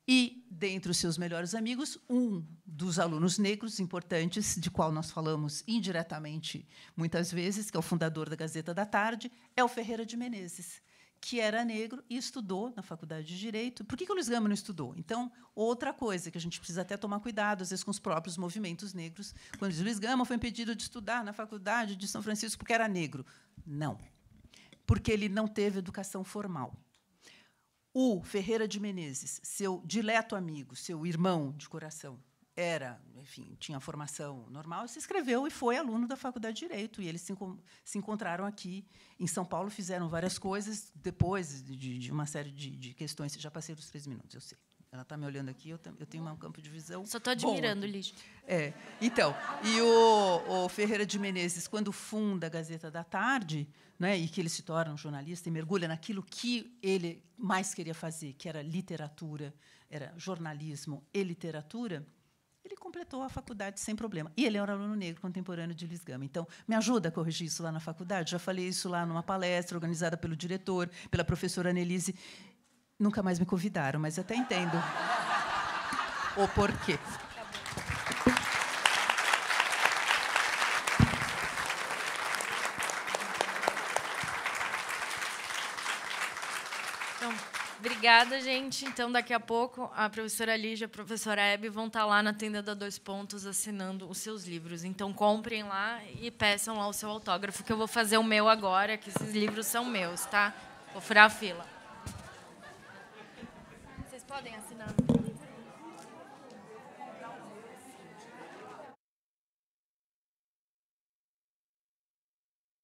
E, dentre os seus melhores amigos, um dos alunos negros importantes, de qual nós falamos indiretamente muitas vezes, que é o fundador da Gazeta da Tarde, é o Ferreira de Menezes, que era negro e estudou na Faculdade de Direito. Por que o Luiz Gama não estudou? Então, outra coisa que a gente precisa até tomar cuidado, às vezes, com os próprios movimentos negros, quando diz Luiz Gama foi impedido de estudar na Faculdade de São Francisco porque era negro. Não, porque ele não teve educação formal. O Ferreira de Menezes, seu dileto amigo, seu irmão de coração, enfim, tinha formação normal, se inscreveu e foi aluno da Faculdade de Direito. E eles se encontraram aqui em São Paulo, fizeram várias coisas, depois de uma série de questões. Já passei dos 3 minutos, eu sei. Ela está me olhando aqui, eu tenho um campo de visão. Só estou admirando, Lígia. Então, e o Ferreira de Menezes, quando funda a Gazeta da Tarde, né, e que ele se torna um jornalista e mergulha naquilo que ele mais queria fazer, que era literatura, era jornalismo e literatura, ele completou a faculdade sem problema. E ele era um aluno negro contemporâneo de Luiz Gama. Então, me ajuda a corrigir isso lá na faculdade? Já falei isso lá numa palestra organizada pelo diretor, pela professora Annelise. Nunca mais me convidaram, mas até entendo o porquê. Então, obrigada, gente. Então, daqui a pouco, a professora Lígia e a professora Hebe vão estar lá na tenda da 2 Pontos assinando os seus livros. Então, comprem lá e peçam lá o seu autógrafo, que eu vou fazer o meu agora, que esses livros são meus, tá? Vou furar a fila. Vocês podem assinar?